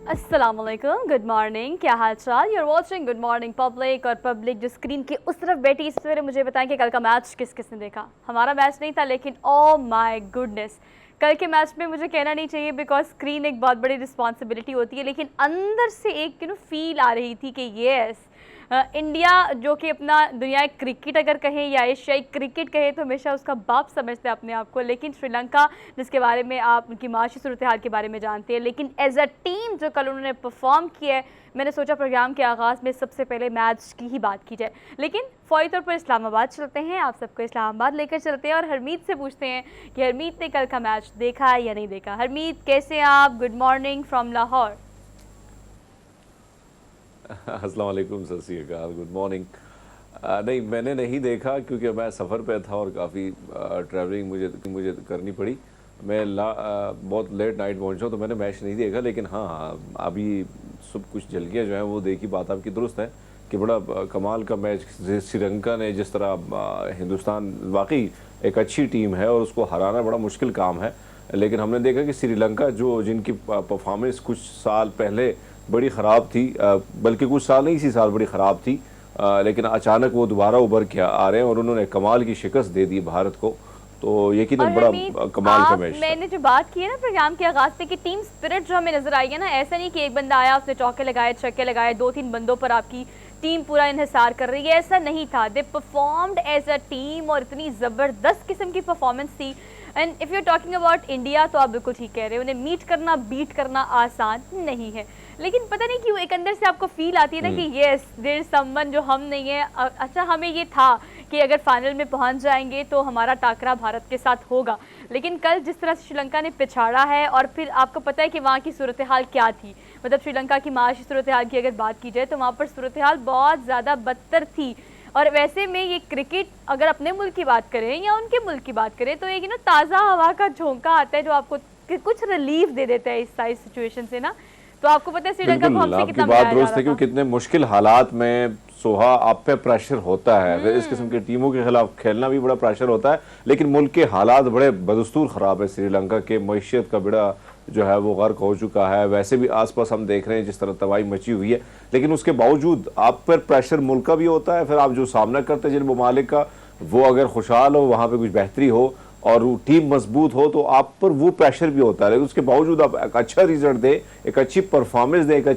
अस्सलामुअलैकुम, good morning, क्या हाल चाल। You're watching good morning public. और पब्लिक जो स्क्रीन के उस तरफ बैठी, इस पहले मुझे बताएं कि कल का मैच किस किस ने देखा। हमारा मैच नहीं था, लेकिन ओ माय गुडनेस, कल के मैच में मुझे कहना नहीं चाहिए बिकॉज स्क्रीन एक बहुत बड़ी रिस्पॉन्सिबिलिटी होती है, लेकिन अंदर से एक फील आ रही थी कि येस, इंडिया जो कि अपना दुनिया क्रिकेट अगर कहें या एशियाई क्रिकेट कहें तो हमेशा उसका बाप समझते हैं अपने आप को, लेकिन श्रीलंका जिसके बारे में आप उनकी माशी सूरत हाल के बारे में जानते हैं, लेकिन एज अ टीम जो कल उन्होंने परफॉर्म किया है, मैंने सोचा प्रोग्राम के आगाज़ में सबसे पहले मैच की ही बात की जाए। लेकिन फौरी तौर पर इस्लामाबाद चलते हैं, आप सबको इस्लामाबाद लेकर चलते हैं और हरमीत से पूछते हैं कि हरमीत ने कल का मैच देखा या नहीं देखा। हरमीत कैसे हैं आप? Good morning from Lahore. अस्सलाम वालेकुम, सत श्री अकाल, गुड मॉर्निंग। नहीं, मैंने नहीं देखा क्योंकि मैं सफ़र पे था और काफ़ी ट्रैवलिंग मुझे करनी पड़ी। मैं बहुत लेट नाइट पहुंचा हूँ, तो मैंने मैच नहीं देखा। लेकिन हाँ, अभी सब कुछ झलकियाँ जो हैं वो देखी। बात आपकी दुरुस्त है कि बड़ा कमाल का मैच श्रीलंका ने जिस तरह हिंदुस्तान वाकई एक अच्छी टीम है और उसको हराना बड़ा मुश्किल काम है। लेकिन हमने देखा कि श्रीलंका जो जिनकी परफॉर्मेंस कुछ साल पहले बड़ी ख़राब थी, बल्कि कुछ साल नहीं, इसी साल बड़ी ख़राब थी, लेकिन अचानक वो दोबारा उभर के आ रहे हैं और उन्होंने कमाल की शिकस्त दे दी भारत को। तो यकीनन बड़ा कमाल का मैच था। मैंने जो बात की है ना प्रोग्राम के आगाज पे कि टीम स्पिरिट जो हमें नजर आई है ना, ऐसा नहीं कि एक बंदा आया उसने चौके लगाए छक्के लगाए, 2-3 बंदों पर आपकी टीम पूरा इन्हिसार कर रही है, ऐसा नहीं था। They performed as a team और इतनी ज़बरदस्त किस्म की परफॉर्मेंस थी। And if you talking about India, तो आप बिल्कुल ठीक कह रहे हो, उन्हें मीट करना बीट करना आसान नहीं है, लेकिन पता नहीं क्यों एक अंदर से आपको फील आती है ना कि येस देयर इज समवन जो हम नहीं है। अच्छा, हमें ये था कि अगर फाइनल में पहुंच जाएंगे तो हमारा टाकरा भारत के साथ होगा, लेकिन कल जिस तरह से श्रीलंका ने पिछाड़ा है, और फिर आपको पता है कि वहाँ की सूरत हाल क्या थी। मतलब श्रीलंका की माशी सूरत हाल की अगर बात की जाए तो वहाँ पर सूरत हाल बहुत ज़्यादा बदतर थी। और वैसे में ये क्रिकेट अगर अपने मुल्क की बात करें या उनके मुल्क की बात करें, तो एक ताज़ा हवा का झोंका आता है जो आपको कुछ रिलीफ दे देता है इस सारी सिचुएशन से ना। तो आपको पता है श्रीलंका को हमसे कितना बात दुरुस्त है कि कितने मुश्किल हालात में सोहा आप पे प्रेशर होता है। फिर इस किस्म की टीमों के खिलाफ खेलना भी बड़ा प्रेशर होता है, लेकिन मुल्क के हालात बड़े बदस्तूर ख़राब है। श्रीलंका के मईशत का बेड़ा जो है वो गर्क हो चुका है। वैसे भी आसपास हम देख रहे हैं जिस तरह तबाही मची हुई है, लेकिन उसके बावजूद आप पर प्रेशर मुल्क का भी होता है। फिर आप जो सामना करते हैं जिन ममालिक का, वो अगर खुशहाल हो, वहाँ पर कुछ बेहतरी हो और टीम मजबूत हो, तो आप पर वो प्रेशर भी होता है। लेकिन उसके बावजूद आप एक अच्छा रिजल्ट दें, एक अच्छी परफॉर्मेंस दें, एक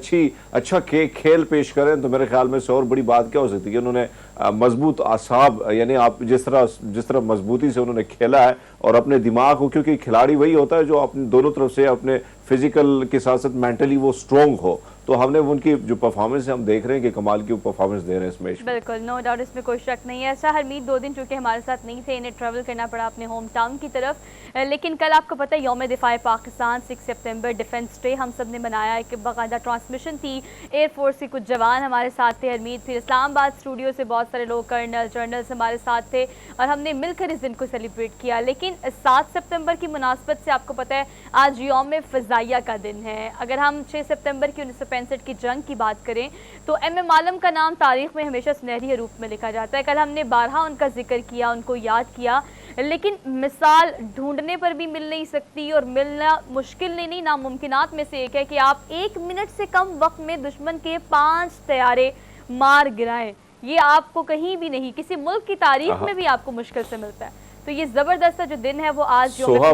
अच्छा खेल पेश करें, तो मेरे ख्याल में से और बड़ी बात क्या हो सकती है कि उन्होंने मजबूत आसाब, यानी आप जिस तरह मजबूती से उन्होंने खेला है और अपने दिमाग को, क्योंकि खिलाड़ी वही होता है जो अपने दोनों तरफ से अपने फिजिकल के साथ साथ मेंटली वो स्ट्रॉन्ग हो। तो हमने उनकी जो परफॉर्मेंस है हम देख रहे हैं कि कमाल की परफॉर्मेंस दे रहे हैं इस मैच में। बिल्कुल, नो डाउट, इसमें कोई शक नहीं है। अच्छा हरमीत 2 दिन चूँकि हमारे साथ नहीं थे, इन्हें ट्रैवल करना पड़ा अपने होम टाउन की तरफ, लेकिन कल आपको पता है यौम दिफा पाकिस्तान 6 सितंबर डिफेंस डे हम सब ने मनाया। एक बाकायदा ट्रांसमिशन थी, एयरफोर्स के कुछ जवान हमारे साथ थे हरमीत, फिर इस्लामाबाद स्टूडियो से बहुत सारे लोग, कर्नल जर्नल्स हमारे साथ थे और हमने मिलकर इस दिन को सेलिब्रेट किया। लेकिन 7 सितंबर की मुनासबत से आपको पता है आज यौम फ़ज़ाइया का दिन है। अगर हम 6 सितंबर की 1965 की जंग की बात करें तो एम आलम का नाम तारीख में हमेशा सुनहरी रूप में लिखा जाता है। कल हमने 12 उनका जिक्र किया, उनको याद किया, लेकिन मिसाल ढूंढने पर भी मिल नहीं सकती और मिलना मुश्किल नहीं, नामुमकिनात में से एक है कि आप 1 मिनट से कम वक्त में दुश्मन के 5 तैयारे मार गिराएं। ये आपको कहीं भी नहीं, किसी मुल्क की तारीख में भी आपको मुश्किल से मिलता है। तो ये जबरदस्त जो दिन है वो आज सोहा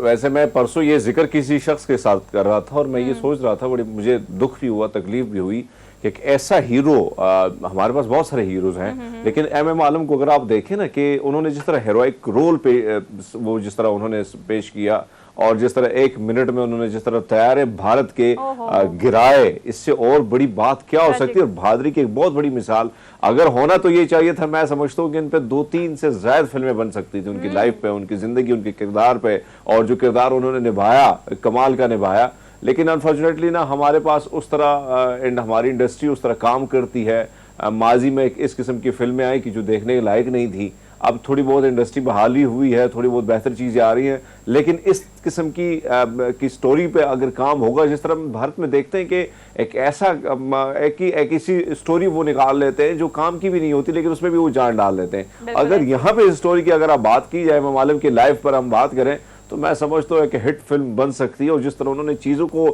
वैसे मैं परसों ये जिक्र किसी शख्स के साथ कर रहा था और मैं ये सोच रहा था, बड़ी मुझे दुख भी हुआ, तकलीफ भी हुई कि एक ऐसा हीरो, हमारे पास बहुत सारे हीरोज हैं, लेकिन एम आलम को अगर आप देखें ना कि उन्होंने जिस तरह हीरोइक रोल पे वो जिस तरह उन्होंने पेश किया और जिस तरह 1 मिनट में उन्होंने जिस तरह तैयार भारत के गिराए, इससे और बड़ी बात क्या हो सकती है। और बहादुरी की एक बहुत बड़ी मिसाल अगर होना तो ये चाहिए था। मैं समझता हूँ कि इन पे 2-3 से ज्यादा फिल्में बन सकती थी उनकी लाइफ पे, उनकी जिंदगी, उनके किरदार पे, और जो किरदार उन्होंने निभाया कमाल का निभाया। लेकिन अनफॉर्चुनेटली ना हमारे पास उस तरह हमारी इंडस्ट्री उस तरह काम करती है। माजी में इस किस्म की फिल्में आई कि जो देखने के लायक नहीं थी। अब थोड़ी बहुत इंडस्ट्री बहाली हुई है, थोड़ी बहुत बेहतर चीज़ें आ रही हैं, लेकिन इस किस्म की स्टोरी पे अगर काम होगा, जिस तरह भारत में देखते हैं कि एक ऐसा एक ऐसी स्टोरी वो निकाल लेते हैं जो काम की भी नहीं होती, लेकिन उसमें भी वो जान डाल देते हैं। अगर यहाँ पे इस स्टोरी की अगर आप बात की जाए, इमाम आलम की लाइफ पर हम बात करें, तो मैं समझता हूँ कि हिट फिल्म बन सकती है। और जिस तरह उन्होंने चीज़ों को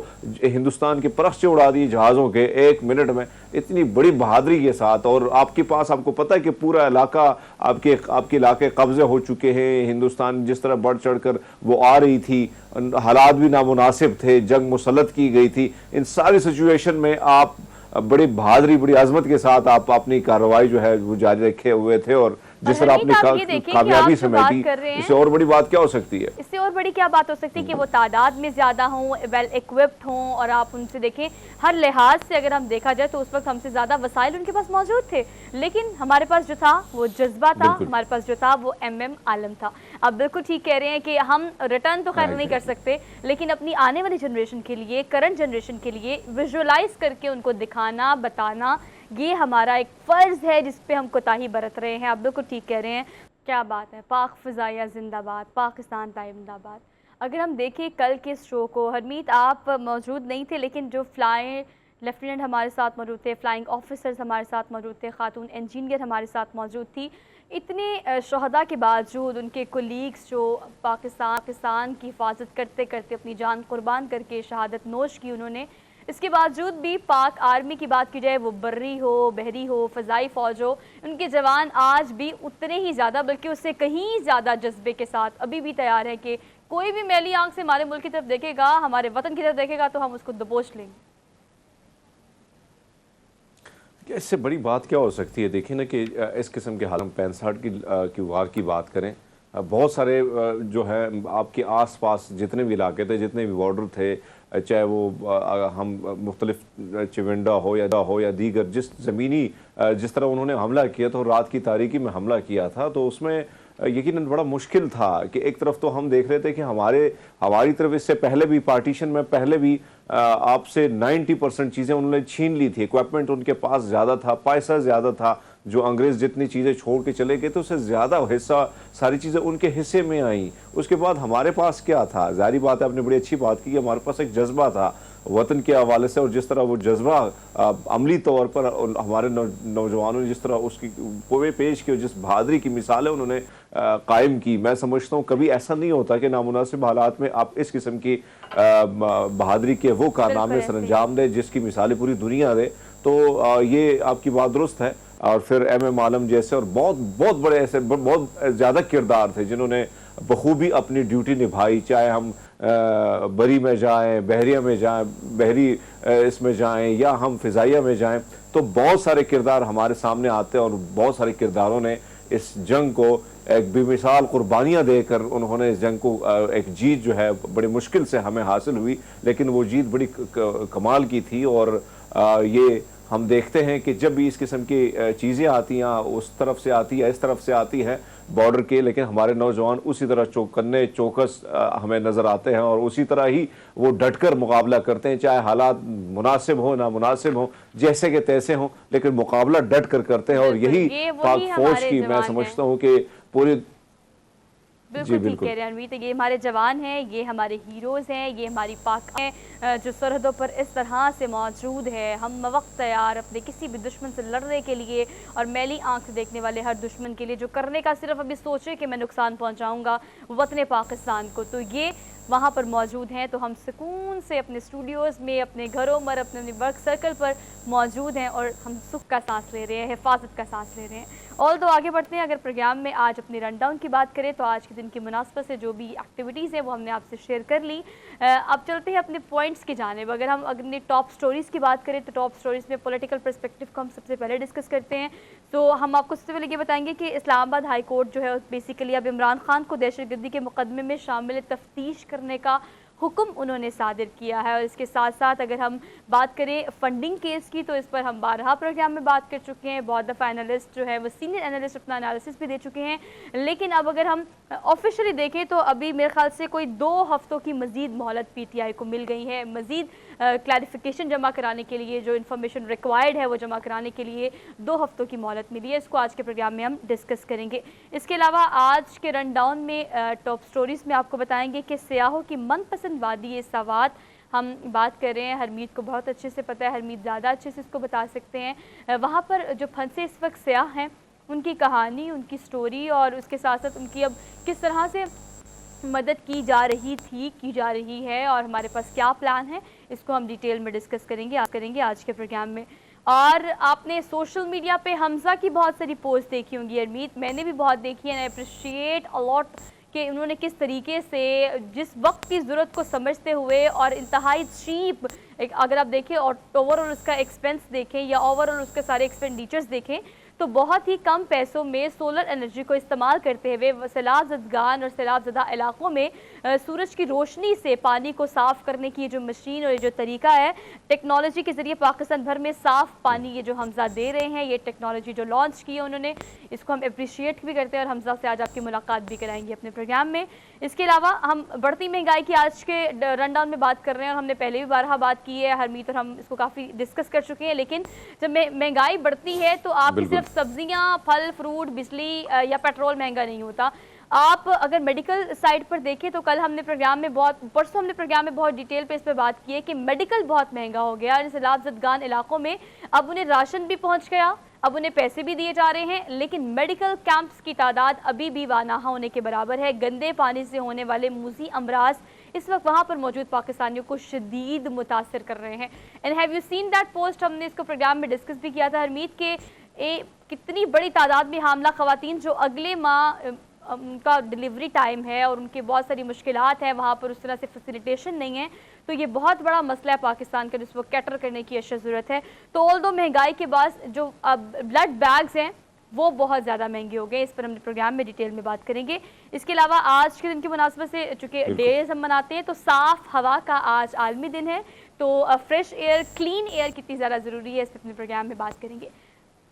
हिंदुस्तान के परख से उड़ा दी जहाज़ों के 1 मिनट में, इतनी बड़ी बहादुरी के साथ, और आपके पास आपको पता है कि पूरा इलाका आपके इलाके कब्जे हो चुके हैं, हिंदुस्तान जिस तरह बढ़ चढ़ कर वो आ रही थी, हालात भी नामुनासिब थे, जंग मुसल्लत की गई थी, इन सारी सिचुएशन में आप बड़ी बहादुरी, बड़ी आजमत के साथ आप अपनी कार्रवाई जो है वो जारी रखे हुए थे, और जिस तरह आपने कामयाबी समेटी, इससे और बड़ी बात क्या हो सकती है? इससे और बड़ी क्या बात हो सकती है कि वो तादाद में ज़्यादा हों, वेल इक्विप्ड हों, और आप उनसे देखें हर लिहाज से अगर हम देखा जाए तो उस वक्त हमसे ज़्यादा वसाइल उनके पास मौजूद थे, लेकिन हमारे पास जो था वो जज्बा था, हमारे पास जो था वो MM आलम था। आप बिल्कुल ठीक कह रहे हैं कि हम रिटर्न तो खैर नहीं कर सकते, लेकिन अपनी आने वाली जनरेशन के लिए, करंट जनरेशन के लिए विजुअलाइज करके उनको दिखाना, बताना, ये हमारा एक फ़र्ज़ है जिस पे हम कोताही बरत रहे हैं। आप बिल्कुल ठीक कह रहे हैं। क्या बात है, पाक फ़िज़ाया जिंदाबाद, पाकिस्तान जिंदाबाद। अगर हम देखें कल के शो को, हरमीत आप मौजूद नहीं थे, लेकिन जो फ्लाइंग लेफ्टिनेंट हमारे साथ मौजूद थे, फ्लाइंग ऑफिसर्स हमारे साथ मौजूद थे, खातून इंजीनियर हमारे साथ मौजूद थी, इतने शहदा के बावजूद उनके कोलीग्स जो पाकिस्तान की हिफाजत करते करते अपनी जान कुर्बान करके शहादत नोश की उन्होंने, इसके बावजूद भी पाक आर्मी की बात की जाए, वो बर्री हो, बहरी हो, फ़ज़ाई फ़ौज हो, उनके जवान आज भी उतने ही ज़्यादा, बल्कि उससे कहीं ज़्यादा जज्बे के साथ अभी भी तैयार है कि कोई भी मैली आंख से हमारे मुल्क की तरफ देखेगा, हमारे वतन की तरफ देखेगा, तो हम उसको दबोच लेंगे। इससे बड़ी बात क्या हो सकती है? देखिए ना कि इस किस्म के हाल, 65 की वार की बात करें, बहुत सारे जो है आपके आसपास जितने भी इलाके थे, जितने भी बॉर्डर थे, चाहे वो हम मुख्तलिफ चिविंडा हो या दीगर जिस ज़मीनी जिस तरह उन्होंने हमला किया, तो रात की तारीकी में हमला किया था, तो उसमें यकीनन बड़ा मुश्किल था कि एक तरफ तो हम देख रहे थे कि हमारी तरफ इससे पहले भी पार्टीशन में पहले भी आपसे 90% चीज़ें उन्होंने छीन ली थी, इक्विपमेंट उनके पास ज़्यादा था, पैसा ज़्यादा था, जो अंग्रेज़ जितनी चीज़ें छोड़ के चले गए तो उससे ज़्यादा हिस्सा सारी चीज़ें उनके हिस्से में आई। उसके बाद हमारे पास क्या था? ज़ाहिर बात है, आपने बड़ी अच्छी बात की कि हमारे पास एक जज्बा था वतन के हवाले से, और जिस तरह वो जज्बा अमली तौर पर हमारे नौजवानों ने जिस तरह उसकी पोवे पेश की, जिस बहादुरी की मिसालें उन्होंने कायम की, मैं समझता हूँ कभी ऐसा नहीं होता कि नामुनासिब हालात में आप इस किस्म की बहादुरी के वो कारनामे सर अंजाम दे जिसकी मिसालें पूरी दुनिया दे। तो ये आपकी बात दुरुस्त है। और फिर MM आलम जैसे और बहुत बड़े ऐसे बहुत ज़्यादा किरदार थे जिन्होंने बखूबी अपनी ड्यूटी निभाई, चाहे हम बरी में जाएं, बहरिया में जाएं, बहरी इसमें जाएं, या हम फ़िज़ाइया में जाएं, तो बहुत सारे किरदार हमारे सामने आते हैं, और बहुत सारे किरदारों ने इस जंग को एक बेमिसाल कुर्बानियाँ देकर उन्होंने इस जंग को एक जीत जो है बड़ी मुश्किल से हमें हासिल हुई, लेकिन वो जीत बड़ी कमाल की थी। और ये हम देखते हैं कि जब भी इस किस्म की चीज़ें आती हैं, उस तरफ से आती है, इस तरफ से आती है बॉर्डर के, लेकिन हमारे नौजवान उसी तरह चौकस हमें नज़र आते हैं, और उसी तरह ही वो डटकर मुकाबला करते हैं, चाहे हालात मुनासिब हो ना मुनासिब हो, जैसे के तैसे हों, लेकिन मुकाबला डट कर करते हैं। और यही पाक फौज की मैं समझता हूँ कि पूरी बिल्कुल ठीक कह रहे हैं अनवीत, ये हमारे जवान हैं, ये हमारे हीरोज़ हैं, ये हमारी पाक हैं जो सरहदों पर इस तरह से मौजूद है। हम वक्त तैयार अपने किसी भी दुश्मन से लड़ने के लिए, और मैली आंख से देखने वाले हर दुश्मन के लिए जो करने का सिर्फ अभी सोचे कि मैं नुकसान पहुंचाऊंगा वतन पाकिस्तान को, तो ये वहाँ पर मौजूद हैं। तो हम सुकून से अपने स्टूडियोज़ में, अपने घरों पर, अपने वर्क सर्कल पर मौजूद हैं, और हम सुख का सांस ले रहे हैं, हिफाजत का सांस ले रहे हैं। और तो आगे बढ़ते हैं। अगर प्रोग्राम में आज अपनी रन डाउन की बात करें तो आज के दिन की मुनासबत से जो भी एक्टिविटीज़ हैं वो हमने आपसे शेयर कर ली। अब चलते हैं अपने पॉइंट्स की जानिब। अगर हम अपनी टॉप स्टोरीज़ की बात करें तो टॉप स्टोरीज़ में पॉलिटिकल पर्सपेक्टिव को हम सबसे पहले डिस्कस करते हैं। तो हम आपको सबसे पहले ये बताएंगे कि इस्लामाबाद हाई कोर्ट जो है बेसिकली अब इमरान खान को दहशतगर्दी के मुकदमे में शामिल तफ्तीश करने का हुक्म उन्होंने सादिर किया है। और इसके साथ साथ अगर हम बात करें फंडिंग केस की तो इस पर हम 12 प्रोग्राम में बात कर चुके हैं। बहुत दफ़ा एनालिस्ट जो है वो सीनियर एनालिस्ट अपना एनालिसिस भी दे चुके हैं। लेकिन अब अगर हम ऑफिशियली देखें तो अभी मेरे ख्याल से कोई 2 हफ्तों की मज़ीद मोहलत PTI को मिल गई है, मज़ीद क्लैरिफिकेशन जमा कराने के लिए, जो इन्फॉर्मेशन रिक्वायर्ड है वो जमा कराने के लिए 2 हफ्तों की मोहलत मिली है। इसको आज के प्रोग्राम में हम डिस्कस करेंगे। इसके अलावा आज के रन डाउन में टॉप स्टोरीज़ में आपको बताएंगे कि सियाहों की मनपसंद वादी सवात हम बात कर रहे हैं। हरमीत को बहुत अच्छे से पता है, हरमीत ज़्यादा अच्छे से इसको बता सकते हैं। वहाँ पर जो फंसे इस वक्त सियाह हैं, उनकी कहानी, उनकी स्टोरी, और उसके साथ साथ उनकी अब किस तरह से मदद की जा रही थी, की जा रही है और हमारे पास क्या प्लान है, इसको हम डिटेल में डिस्कस करेंगे आज के प्रोग्राम में। और आपने सोशल मीडिया पे हमजा की बहुत सारी पोस्ट देखी होंगी हरमीत, मैंने भी बहुत देखी है। आई अप्रिशिएट अलॉट कि उन्होंने किस तरीके से जिस वक्त की ज़रूरत को समझते हुए और इंतहाई चीप, अगर आप देखें और ओवरऑल उसका एक्सपेंस देखें या ओवरऑल उसके सारे एक्सपेंडिचर्स देखें तो बहुत ही कम पैसों में सोलर एनर्जी को इस्तेमाल करते हुए सैलाब ज़दगान और सैलाब ज़दा इलाकों में सूरज की रोशनी से पानी को साफ़ करने की ये जो मशीन और ये जो तरीका है, टेक्नोलॉजी के ज़रिए पाकिस्तान भर में साफ़ पानी ये जो हमजा दे रहे हैं, ये टेक्नोलॉजी जो लॉन्च की है उन्होंने, इसको हम अप्रिशिएट भी करते हैं और हमजा से आज आपकी मुलाकात भी कराएंगे अपने प्रोग्राम में। इसके अलावा हम बढ़ती महंगाई की आज के रनडाउन में बात कर रहे हैं और हमने पहले भी बारहा बात की है हरमीत, और हम इसको काफ़ी डिस्कस कर चुके हैं। लेकिन जब महंगाई बढ़ती है तो आपकी सिर्फ सब्जियां, फल, फ्रूट, बिजली या पेट्रोल महंगा नहीं होता। आप अगर मेडिकल साइड पर देखें तो परसों हमने प्रोग्राम में बहुत डिटेल पे इस पर बात की है कि मेडिकल बहुत महंगा हो गया है। सैलाब ज़दगान इलाकों में अब उन्हें राशन भी पहुंच गया, अब उन्हें पैसे भी दिए जा रहे हैं, लेकिन मेडिकल कैंप्स की तादाद अभी भी वानाहा होने के बराबर है। गंदे पानी से होने वाले मूजी अमराज इस वक्त वहाँ पर मौजूद पाकिस्तानियों को शदीद मुतासर कर रहे हैं। And have you seen that post, हमने इसको प्रोग्राम में डिस्कस भी किया था हरमीत के कितनी बड़ी तादाद में हामला ख़वातीन जो अगले माह उनका डिलीवरी टाइम है और उनकी बहुत सारी मुश्किलात हैं, वहाँ पर उस तरह से फैसिलिटेशन नहीं है, तो ये बहुत बड़ा मसला है पाकिस्तान का जिसको कैटर करने की अशद ज़रूरत है। तो ऑल दो महंगाई के बाद जो ब्लड बैग्स हैं वो बहुत ज़्यादा महंगे हो गए, इस पर हमने प्रोग्राम में डिटेल में बात करेंगे। इसके अलावा आज के दिन की मुनासबत से चूँकि डेज हम मनाते हैं तो साफ़ हवा का आज आलमी दिन है, तो फ्रेश एयर, क्लीन एयर कितनी ज़्यादा ज़रूरी है इस पर अपने प्रोग्राम में बात करेंगे।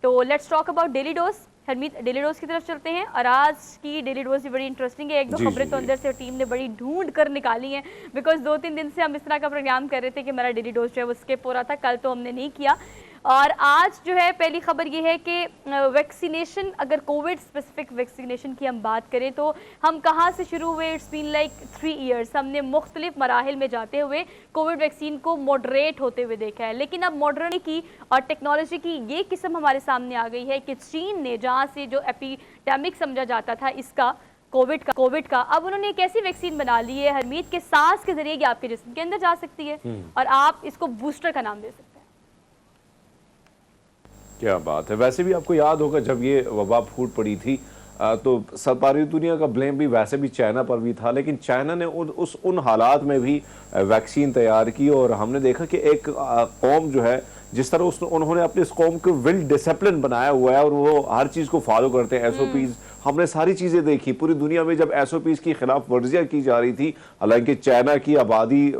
तो let's talk about daily dose. Harmeet, daily dose की तरफ चलते हैं और आज की डेली डोज भी बड़ी इंटरेस्टिंग है। एक दो खबरें तो अंदर से टीम ने बड़ी ढूंढ कर निकाली हैं, बिकॉज 2-3 दिन से हम इस तरह का प्रोग्राम कर रहे थे कि हमारा डेली डोज जो है वो स्किप हो रहा था, कल तो हमने नहीं किया। और आज जो है पहली खबर ये है कि वैक्सीनेशन, अगर कोविड स्पेसिफिक वैक्सीनेशन की हम बात करें तो हम कहाँ से शुरू हुए, इट्स बीन लाइक 3 ईयर्स। हमने मुख्तलिफ मराहिल में जाते हुए कोविड वैक्सीन को मॉडरेट होते हुए देखा है, लेकिन अब मॉडर्निटी की और टेक्नोलॉजी की ये किस्म हमारे सामने आ गई है कि चीन ने, जहाँ से जो एपिडेमिक समझा जाता था इसका कोविड का, अब उन्होंने एक ऐसी वैक्सीन बना ली है हरमीत के सांस के जरिए आपके जिस्म के अंदर जा सकती है और आप इसको बूस्टर का नाम दे सकते हैं। क्या बात है। वैसे भी आपको याद होगा जब ये वबा फूट पड़ी थी तो सारी दुनिया का ब्लेम भी वैसे भी चाइना पर भी था, लेकिन चाइना ने उन हालात में भी वैक्सीन तैयार की और हमने देखा कि एक कौम जो है जिस तरह उन्होंने अपने इस कौम को वेल डिसिप्लिन बनाया हुआ है और वो हर चीज़ को फॉलो करते हैं, SOPs, हमने सारी चीज़ें देखी। पूरी दुनिया में जब SOPs की खिलाफ वर्जियाँ की जा रही थी, हालांकि चाइना की आबादी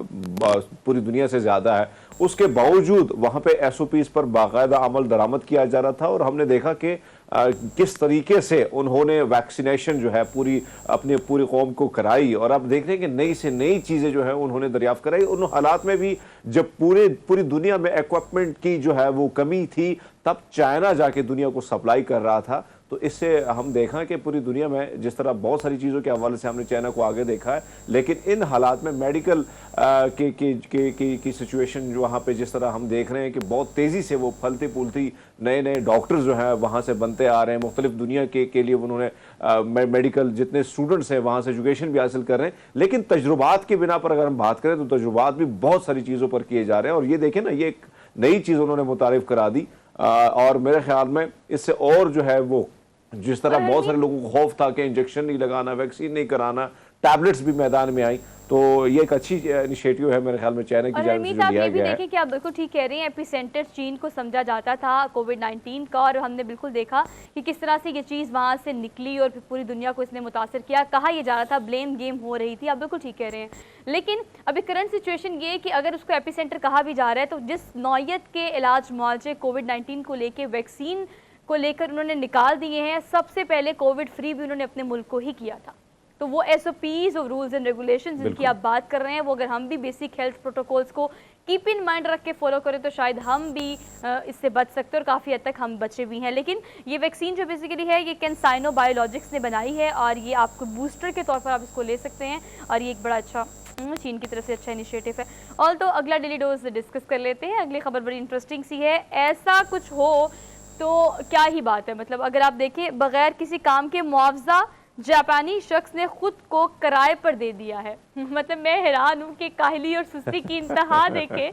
पूरी दुनिया से ज़्यादा है, उसके बावजूद वहाँ पे SOPs पर बाकायदा अमल दरामद किया जा रहा था और हमने देखा कि किस तरीके से उन्होंने वैक्सीनेशन जो है अपनी पूरी कौम को कराई और आप देख रहे हैं कि नई से नई चीज़ें जो है उन्होंने दरियाफ्त कराई। उन हालात में भी जब पूरी दुनिया में इक्विपमेंट की जो है वो कमी थी, तब चाइना जाके दुनिया को सप्लाई कर रहा था। तो इससे हम देखा कि पूरी दुनिया में जिस तरह बहुत सारी चीज़ों के हवाले से हमने चाइना को आगे देखा है, लेकिन इन हालात में मेडिकल की सिचुएशन जो वहाँ पे जिस तरह हम देख रहे हैं कि बहुत तेज़ी से वो फलती फूलती नए डॉक्टर्स जो हैं वहाँ से बनते आ रहे हैं, मुख्तलिफ दुनिया के लिए उन्होंने मेडिकल जितने स्टूडेंट्स हैं वहाँ से एजुकेशन भी हासिल कर रहे हैं। लेकिन तजुर्बात की बिना पर अगर हम बात करें तो तजुर्बात भी बहुत सारी चीज़ों पर किए जा रहे हैं और ये देखें ना, ये एक नई चीज़ उन्होंने मुतारिफ करा दी और मेरे ख्याल में इससे और जो है वो जिस तरह बहुत सारे लोगों को खौफ था कि इंजेक्शन नहीं लगाना, वैक्सीन नहीं कराना, टैबलेट्स भी मैदान में आई, तो ये एक अच्छी इनिशिएटिव है मेरे ख्याल में चाइना की जानिब से जो लिया गया है। देखिए कि आप बिल्कुल ठीक कह रहे हैं, एपिसेंटर चीन को समझा जाता था कोविड-19 का और हमने बिल्कुल देखा कि किस तरह से ये चीज़ वहाँ से निकली और फिर पूरी दुनिया को इसने मुतासर किया। कहा यह जा रहा था, ब्लेम गेम हो रही थी, आप बिल्कुल ठीक कह रहे हैं। लेकिन अभी करंट सिचुएशन ये है कि अगर उसको एपिसेंटर कहा भी जा रहा है तो जिस नौयत के इलाज मुआवजे कोविड-19 को लेकर, वैक्सीन को लेकर उन्होंने निकाल दिए हैं, सबसे पहले कोविड फ्री भी उन्होंने अपने मुल्क को ही किया था। तो वो SOPs और रूल्स एंड रेगुलेशंस जिनकी आप बात कर रहे हैं, वो अगर हम भी बेसिक हेल्थ प्रोटोकॉल्स को कीप इन माइंड रख के फॉलो करें तो शायद हम भी इससे बच सकते हैं और काफ़ी हद तक हम बचे भी हैं। लेकिन ये वैक्सीन जो बेसिकली है ये कैंसाइनो बायोलॉजिक्स ने बनाई है और ये आपको बूस्टर के तौर पर आप इसको ले सकते हैं और ये एक बड़ा अच्छा चीन की तरफ से अच्छा इनिशिएटिव है। और तो अगला डेली डोज डिस्कस कर लेते हैं। अगली खबर बड़ी इंटरेस्टिंग सी है। ऐसा कुछ हो तो क्या ही बात है, मतलब अगर आप देखें बगैर किसी काम के मुआवजा जापानी शख्स ने खुद को किराए पर दे दिया है। मतलब मैं हैरान हूँ कि काहली और सुस्ती की इंतहा देखे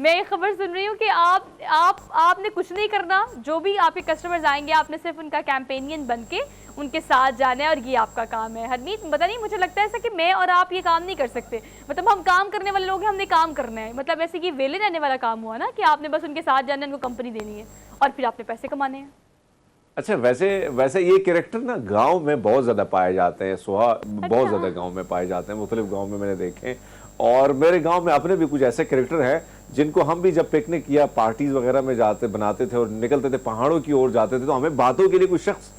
मैं ये खबर सुन रही हूँ कि आपने कुछ नहीं करना, जो भी आपके कस्टमर्स आएंगे आपने सिर्फ उनका कैंपेनियन बन के उनके साथ जाना है और ये आपका काम है। हरमीत पता नहीं, मुझे लगता है ऐसा कि मैं और आप ये काम नहीं कर सकते। मतलब हम काम करने वाले लोग हैं, हमने काम करना है। मतलब ऐसे कि वेले रहने वाला काम हुआ ना कि आपने बस उनके साथ जाना है, उनको कंपनी देनी है और फिर आपने पैसे कमाने हैं। अच्छा, वैसे ये कैरेक्टर ना गांव में बहुत ज्यादा पाए जाते हैं सुहा। बहुत ज्यादा गांव में पाए जाते हैं, मुख्तलिफ गांव में मैंने देखे हैं। और मेरे गांव में अपने भी कुछ ऐसे कैरेक्टर हैं जिनको हम भी जब पिकनिक या पार्टीज वगैरह में जाते बनाते थे और निकलते थे पहाड़ों की ओर जाते थे, तो हमें बातों के लिए कुछ शख्स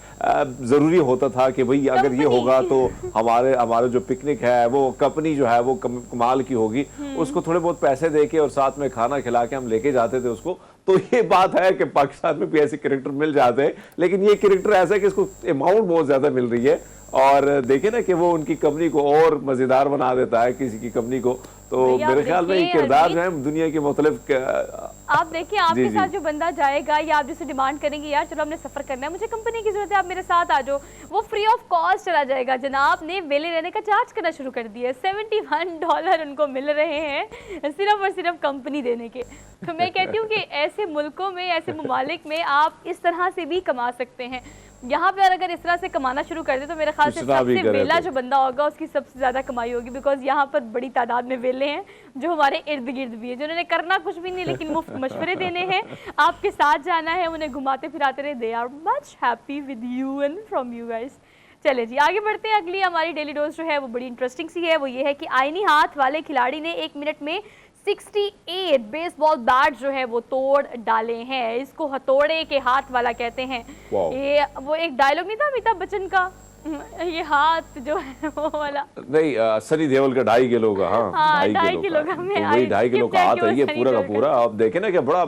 जरूरी होता था कि भाई अगर ये होगा तो हमारे जो पिकनिक है वो कंपनी जो है वो कमाल की होगी। उसको थोड़े बहुत पैसे देके और साथ में खाना खिला के हम लेके जाते थे उसको। तो ये बात है कि पाकिस्तान में भी ऐसे कैरेक्टर मिल जाते हैं, लेकिन ये कैरेक्टर ऐसा है कि इसको अमाउंट बहुत ज्यादा मिल रही है और देखे ना कि वो उनकी कंपनी को और मजेदार बना देता है किसी की कंपनी को। तो मेरे ख्याल में ये किरदार जो है दुनिया के मुख्तलिफ आप देखिए आपके साथ जो बंदा जाएगा या आप जैसे डिमांड करेंगे यार चलो हमने सफर करना है, मुझे कंपनी की जरूरत है, आप मेरे साथ आ जाओ, वो फ्री ऑफ कॉस्ट चला जाएगा। जनाब ने वेले रहने का चार्ज करना शुरू कर दिया है। $71 उनको मिल रहे हैं सिर्फ और सिर्फ कंपनी देने के। तो मैं कहती हूँ कि ऐसे मुल्कों में, ऐसे ममालिक में आप इस तरह से भी कमा सकते हैं। यहाँ पे अगर इस तरह से कमाना शुरू कर दे तो मेरे ख्याल से सबसे वेला जो बंदा होगा उसकी सबसे ज्यादा कमाई होगी। बिकॉज यहाँ पर बड़ी तादाद में वेले हैं जो हमारे इर्द गिर्द भी है, जिन्होंने करना कुछ भी नहीं लेकिन मुफ्त मशवरे देने हैं, आपके साथ जाना है, उन्हें घुमाते फिराते रहे। They are much happy with you and from you guys. चले जी आगे बढ़ते हैं। अगली हमारी डेली डोज जो है वो बड़ी इंटरेस्टिंग सी है। वो ये है कि आईनी हाथ वाले खिलाड़ी ने 1 मिनट में 68 बेसबॉल बैट जो है वो तोड़ डाले हैं। इसको हथौड़े के हाथ वाला कहते हैं। ये वो एक डायलॉग नहीं था अमिताभ बच्चन का, ये हाथ जो है वो वाला नहीं, सनी देओल का 2.5 किलो का। हाँ, 2.5 किलो का। वही 2.5 किलो का हाथ है ये पूरा का पूरा। आप देखें ना क्या बड़ा।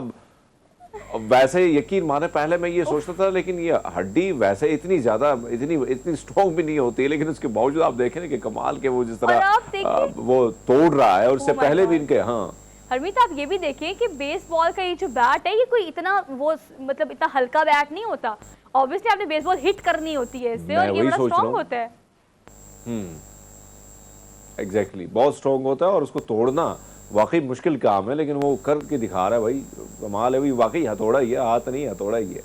वैसे यकीन माने पहले मैं ये सोचता था, लेकिन ये हड्डी वैसे इतनी ज्यादा इतनी स्ट्रॉन्ग भी नहीं होती है, लेकिन उसके बावजूद आप देखें ना कि कमाल के वो जिस तरह वो तोड़ रहा है। और उससे पहले भी इनके हरमीत आप ये भी देखिए कि बेसबॉल का ये जो बैट है ये कोई इतना वो मतलब इतना हल्का बैट नहीं होता। ऑब्वियसली आपने बेसबॉल हिट करनी होती है इससे, और ये बड़ा स्ट्रॉन्ग होता है। एग्जैक्टली, बहुत स्ट्रॉन्ग होता है और उसको तोड़ना वाकई मुश्किल काम है, लेकिन वो करके दिखा रहा है भाई, कमाल है भाई। वाकई हथौड़ा ही है, हाथ नहीं हथौड़ा ही है।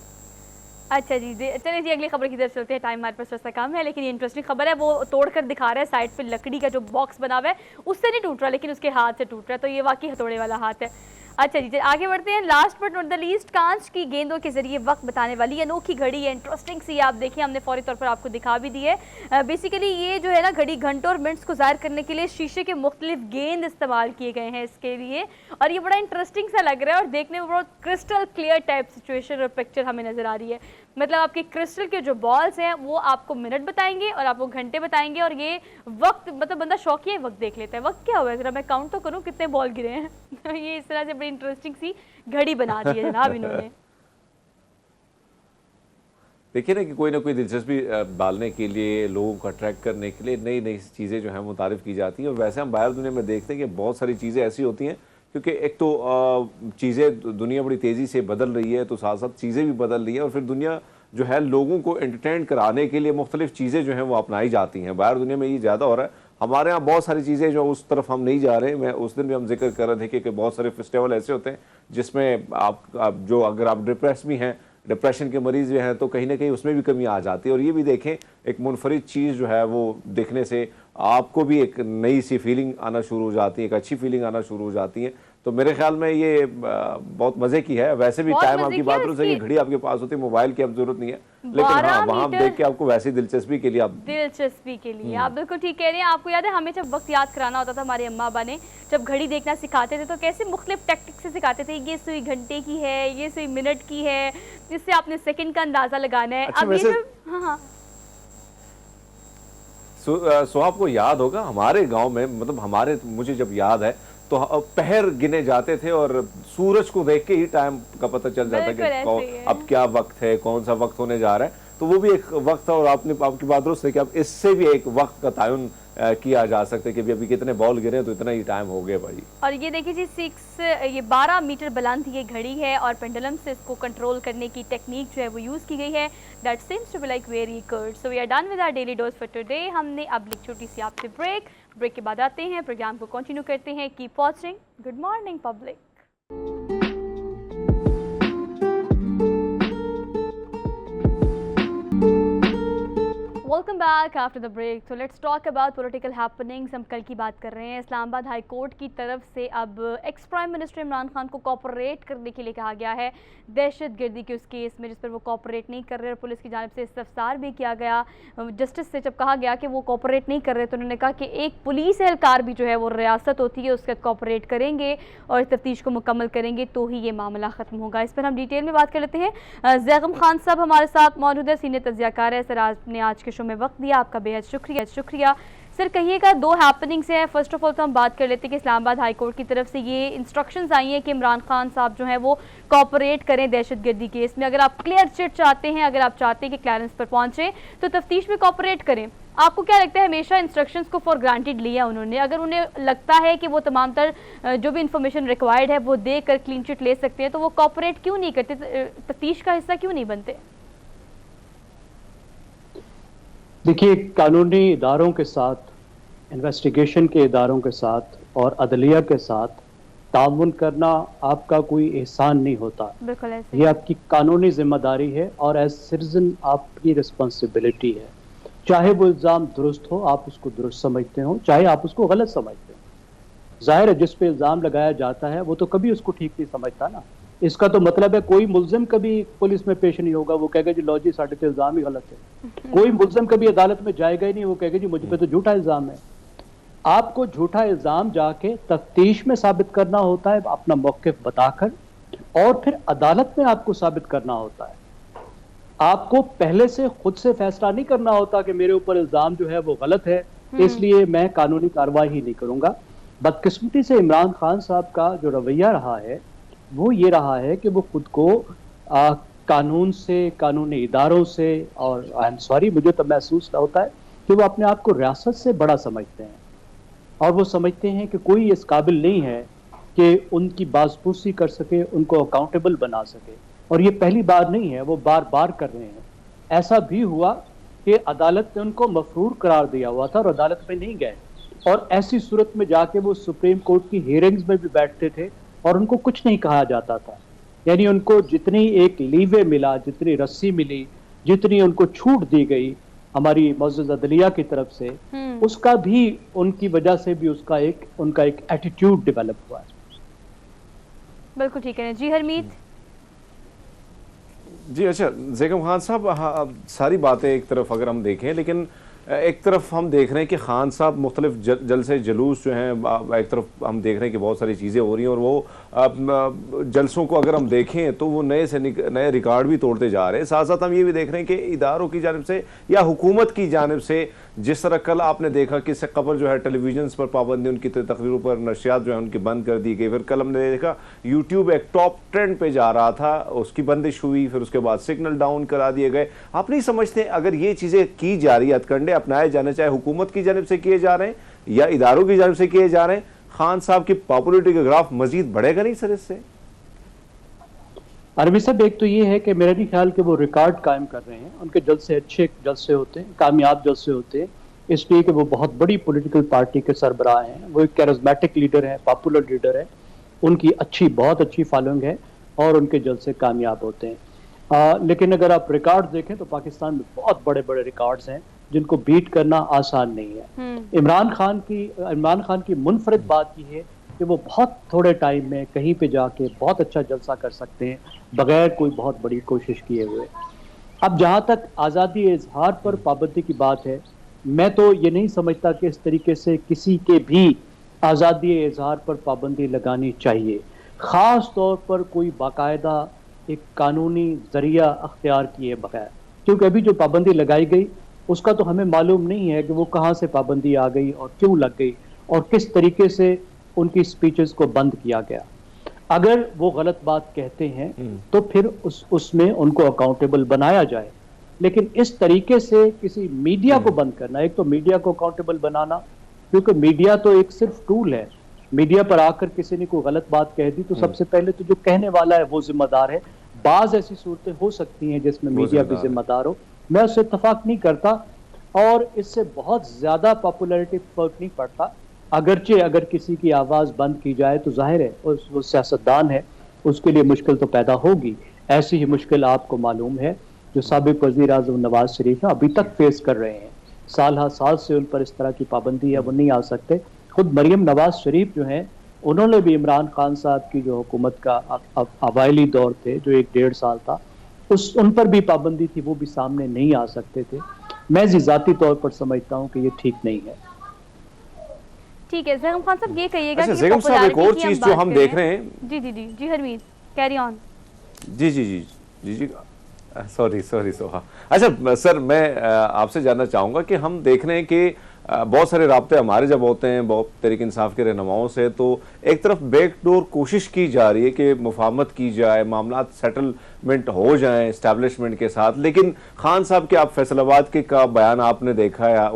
अच्छा जी, चलिए जी अगली खबर की तरफ चलते हैं। टाइम हमारे पास वैसा कम है, लेकिन ये इंटरेस्टिंग खबर है। वो तोड़ कर दिखा रहा है, साइड पे लकड़ी का जो बॉक्स बना हुआ है उससे नहीं टूट रहा, लेकिन उसके हाथ से टूट रहा है। तो ये वाकई हथौड़े वाला हाथ है। अच्छा जी आगे बढ़ते हैं। Last but not the least, कांच की गेंदों के जरिए वक्त बताने वाली अनोखी घड़ी है। इंटरेस्टिंग सी आप देखिए, हमने फौरी तौर पर आपको दिखा भी दी है। बेसिकली ये जो है ना घड़ी घंटों और मिनट्स को ज़ाहिर करने के लिए शीशे के मुख्तलिफ गेंद इस्तेमाल किए गए हैं इसके लिए, और ये बड़ा इंटरेस्टिंग सा लग रहा है और देखने में बहुत क्रिस्टल क्लियर टाइप सिचुएशन और पिक्चर हमें नजर आ रही है। मतलब आपके क्रिस्टल के जो बॉल्स हैं वो आपको मिनट बताएंगे और आपको घंटे बताएंगे, और ये वक्त मतलब बंदा शौकिया वक्त देख लेता है। वक्त क्या हुआ है जरा मैं काउंट तो करूँ कितने बॉल गिरे हैं। ये इस तरह से बड़ी इंटरेस्टिंग सी घड़ी बना दी है जनाब इन्होंने। देखिए ना कि कोई ना कोई दिलचस्पी डालने के लिए, लोगों को अट्रैक्ट करने के लिए नई नई चीज़ें जो हैं वो तारीफ़ की जाती हैं। और वैसे हम बाहर दुनिया में देखते हैं कि बहुत सारी चीज़ें ऐसी होती हैं, क्योंकि एक तो चीज़ें दुनिया बड़ी तेज़ी से बदल रही है, तो साथ साथ चीज़ें भी बदल रही हैं, और फिर दुनिया जो है लोगों को एंटरटेन कराने के लिए मुख्तलिफ चीज़ें जो हैं वो अपनाई जाती हैं। बाहर दुनिया में ये ज़्यादा हो रहा है। हमारे यहाँ बहुत सारी चीज़ें जो उस तरफ हम नहीं जा रहे। मैं उस दिन भी हम जिक्र कर रहे थे कि बहुत सारे फेस्टिवल ऐसे होते हैं जिसमें आप जो अगर आप डिप्रेस भी हैं, डिप्रेशन के मरीज भी हैं, तो कहीं ना कहीं उसमें भी कमी आ जाती है। और ये भी देखें, एक मुनफरिद चीज़ जो है वो देखने से आपको भी एक नई सी फीलिंग आना शुरू हो जाती है, एक अच्छी फीलिंग आना शुरू हो जाती है। तो मेरे ख्याल में ये बहुत मजे की है। वैसे भी टाइम आपकी बात हो सही, घड़ी आपके पास होती है, मोबाइल की अब जरूरत नहीं है, लेकिन हाँ वहाँ देख के आपको वैसी दिलचस्पी के लिए आप बिल्कुल ठीक कह रहे हैं। आपको याद है हमें जब वक्त याद कराना होता था, हमारे अम्मा अब्बा ने जब घड़ी देखना सिखाते थे तो कैसे मुख्तलिफ टैक्टिक से सिखाते थे। ये सुई घंटे की है, ये सुई मिनट की है, जिससे आपने सेकंड का अंदाजा लगाना है। अब ये हाँ सो आपको याद होगा हमारे गांव में, मतलब मुझे जब याद है तो पहर गिने जाते थे और सूरज को देख के ही टाइम का पता चल जाता कि अब क्या वक्त है, कौन सा वक्त होने जा रहा है। तो वो भी एक वक्त था। और आपकी बात दुरुस्त है कि अब इससे भी एक वक्त का तयन किया जा सकता है कि अभी कितने बॉल गिरे तो इतना ही टाइम हो गया भाई। और ये देखिए जी, ये 12 मीटर बुलंद ये घड़ी है और पेंडुलम से इसको कंट्रोल करने की टेक्निक जो है वो यूज़ की गई है। That seems to be like very good. So we are done with our daily dose for today. हमने अब ली छोटी सी आपसे ब्रेक के बाद आते हैं, प्रोग्राम को कंटिन्यू करते हैं। Keep watching. Good morning public. Welcome back after the break. तो let's talk about political happenings. हम कल की बात कर रहे हैं। इस्लामाबाद हाई कोर्ट की तरफ से अब ex prime minister Imran Khan को कोऑपरेट करने के लिए कहा गया है दहशतगर्दी के उस केस में जिस पर वो कोऑपरेट नहीं कर रहे, और पुलिस की जानिब से इस्तफसार भी किया गया। जस्टिस से जब कहा गया कि वो कोऑपरेट नहीं कर रहे तो उन्होंने कहा कि एक पुलिस एहलकार भी जो है वो रियासत होती है उसके साथ कोऑपरेट करेंगे और तफ्तीश को मुकम्मल करेंगे तो ही ये मामला ख़त्म होगा। इस पर हम डिटेल में बात कर लेते हैं। ज़ैगम खान साहब हमारे साथ मौजूद है, सीनियर तज्ज़ियाकार है। सर, आपने आज के शो में वक्त दिया, आपका बेहद शुक्रिया। सर, कहिएगा, दो हैपनिंग्स हैं। फर्स्ट ऑफ ऑल तो हम बात कर लेते हैं कि इस्लामाबाद हाई कोर्ट की तरफ से ये इंस्ट्रक्शंस आई हैं कि इमरान खान साहब जो हैं वो कोऑपरेट करें दहशतगर्दी केस में। अगर आप क्लियर चिट चाहते हैं, अगर आप चाहते हैं कि क्लियरेंस पर पहुंचे तो तफ्तीश में कोऑपरेट करें। आपको क्या लगता है, हमेशा इंस्ट्रक्शंस को फॉर ग्रांटेड लिया उन्होंने? अगर उन्हें लगता है कि वो तमाम तर जो भी इंफॉर्मेशन रिक्वायर्ड है वो देकर क्लीन चिट ले सकते हैं तो वो कोऑपरेट क्यों नहीं करते, तफ्तीश का हिस्सा क्यों नहीं बनते? देखिए, कानूनी इदारों के साथ, इन्वेस्टिगेशन के इदारों के साथ और अदलिया के साथ ताउन करना आपका कोई एहसान नहीं होता। बिल्कुल ऐसे। ये आपकी कानूनी जिम्मेदारी है और एज सिटीजन आपकी रिस्पॉन्सिबिलिटी है। चाहे वो इल्ज़ाम दुरुस्त हो, आप उसको दुरुस्त समझते हो, चाहे आप उसको गलत समझते हो। जाहिर है जिस पे इल्ज़ाम लगाया जाता है वो तो कभी उसको ठीक नहीं समझता ना। इसका तो मतलब है कोई मुल्जिम कभी पुलिस में पेश नहीं होगा, वो कहेगा जी लो जी साढ़े तो इल्ज़ाम ही गलत है। कोई मुल्जिम कभी अदालत में जाएगा ही नहीं, वो कहेगा जी मुझ पे तो झूठा इल्ज़ाम है। आपको झूठा इल्ज़ाम जाके तफ्तीश में साबित करना होता है अपना मौक़िफ़ बताकर, और फिर अदालत में आपको साबित करना होता है। आपको पहले से खुद से फैसला नहीं करना होता कि मेरे ऊपर इल्ज़ाम जो है वो गलत है इसलिए मैं कानूनी कार्रवाई ही नहीं करूंगा। बदकिस्मती से इमरान खान साहब का जो रवैया रहा है वो ये रहा है कि वो खुद को कानून से, कानूनी इदारों से, और आई एम सॉरी मुझे तो महसूस होता है कि वो अपने आप को रियासत से बड़ा समझते हैं और वो समझते हैं कि कोई इस काबिल नहीं है कि उनकी बाजपूसी कर सके, उनको अकाउंटेबल बना सके। और ये पहली बार नहीं है, वो बार बार कर रहे हैं। ऐसा भी हुआ कि अदालत ने उनको मफरूर करार दिया हुआ था और अदालत में नहीं गए, और ऐसी सूरत में जाके वो सुप्रीम कोर्ट की हियरिंग्स में भी बैठते थे और उनको कुछ नहीं कहा जाता था। यानी उनको जितनी एक लीवे मिला, जितनी रस्सी मिली, जितनी उनको छूट दी गई हमारी मौजूद अदलिया की तरफ से, उसका भी उनकी वजह से भी उनका एक एटीट्यूड डेवलप हुआ है। बिल्कुल ठीक है जी। हरमीत जी, अच्छा ज़ैगम खान साहब, हाँ, सारी बातें एक तरफ अगर हम देखें, लेकिन एक तरफ हम देख रहे हैं कि खान साहब मुख्तलिफ जलसे जुलूस जो हैं, एक तरफ हम देख रहे हैं कि बहुत सारी चीज़ें हो रही हैं और वो जलसों को अगर हम देखें तो वो नए से नए रिकॉर्ड भी तोड़ते जा रहे हैं। साथ साथ हम ये भी देख रहे हैं कि इदारों की जानिब से या हुकूमत की जानिब से, जिस तरह कल आपने देखा कि इससे कबल जो है टेलीविजन पर पाबंदी, उनकी तकरीरों पर नशियात जो है उनकी बंद कर दी गई। फिर कल हमने देखा यूट्यूब एक टॉप ट्रेंड पे जा रहा था, उसकी बंदिश हुई, फिर उसके बाद सिग्नल डाउन करा दिए गए। आप नहीं समझते अगर ये चीज़ें की जा रही है, हथकंडे अपनाए जाने, चाहे हुकूमत की जानिब से किए जा रहे हैं या इदारों की जानिब से किए जा रहे हैं, खान साहब की पॉपुलरिटी का ग्राफ मजीद बढ़ेगा नहीं सर इससे? अरबी साहब, एक तो ये है कि मेरा नहीं ख्याल कि वो रिकॉर्ड कायम कर रहे हैं। उनके जलसे अच्छे जलसे होते हैं, कामयाब जलसे होते हैं, इसलिए कि वो बहुत बड़ी पॉलिटिकल पार्टी के सरबराह हैं। वो एक कैरिस्मेटिक लीडर है, पॉपुलर लीडर है, उनकी बहुत अच्छी फॉलोइंग है और उनके जलसे कामयाब होते हैं। लेकिन अगर आप रिकॉर्ड देखें तो पाकिस्तान में बहुत बड़े बड़े रिकॉर्ड्स हैं जिनको बीट करना आसान नहीं है। इमरान खान की मुनफरिद बात यह है कि वो बहुत थोड़े टाइम में कहीं पे जाके बहुत अच्छा जलसा कर सकते हैं बगैर कोई बहुत बड़ी कोशिश किए हुए। अब जहाँ तक आज़ादी इजहार पर पाबंदी की बात है, मैं तो ये नहीं समझता कि इस तरीके से किसी के भी आज़ादी इजहार पर पाबंदी लगानी चाहिए, ख़ास तौर पर कोई बाकायदा एक कानूनी ज़रिया अख्तियार किए बगैर। क्योंकि अभी जो पाबंदी लगाई गई उसका तो हमें मालूम नहीं है कि वो कहाँ से पाबंदी आ गई और क्यों लग गई और किस तरीके से उनकी स्पीचेस को बंद किया गया। अगर वो गलत बात कहते हैं तो फिर उसमें उनको अकाउंटेबल बनाया जाए। लेकिन इस तरीके से किसी मीडिया को बंद करना, एक तो मीडिया को अकाउंटेबल बनाना, क्योंकि मीडिया तो एक सिर्फ टूल है। मीडिया पर आकर किसी ने कोई गलत बात कह दी तो सबसे पहले तो जो कहने वाला है वो जिम्मेदार है। बाज ऐसी सूरतें हो सकती हैं जिसमें मीडिया भी जिम्मेदार हो, मैं उससे इत्तेफाक नहीं करता और इससे बहुत ज्यादा पॉपुलैरिटी फर्क नहीं पड़ता। अगरचे अगर किसी की आवाज बंद की जाए तो जाहिर है वो सियासतदान है, उसके लिए मुश्किल तो पैदा होगी। ऐसी ही मुश्किल आपको मालूम है जो साबिक वजीर आज़म नवाज शरीफ है अभी तक फेस कर रहे हैं। साल हर साल से उन पर इस तरह की पाबंदी है, वो नहीं आ सकते। खुद मरियम नवाज शरीफ जो हैं उन्होंने भी इमरान खान साहब की जो हुकूमत का अवाइली दौर थे जो 1-1.5 साल था, उन पर भी पाबंदी थी, वो भी सामने नहीं आ सकते थे। मैं ज़ाती तौर पर समझता हूँ कि ये ठीक नहीं है। ठीक है ज़ैगम खान साहब, ये कहिएगा अच्छा ज़ैगम साहब, एक और चीज जो हम देख रहे हैं। जी जी जी जी हरमीत कैरी ऑन। जी जी जी जी जी सॉरी सोहा। अच्छा सर, मैं आपसे जानना चाहूँगा कि हम देख रहे हैं कि बहुत सारे राब्ते हमारे जब होते हैं बहुत तहरीक इंसाफ के रहनुमाओं से, तो एक तरफ बैकडोर कोशिश की जा रही है कि मुफाहमत की जाए, मामला सेटलमेंट हो जाए इस्टेब्लिशमेंट के साथ। लेकिन खान साहब के आप फैसलाबाद के का बयान आपने देखा है,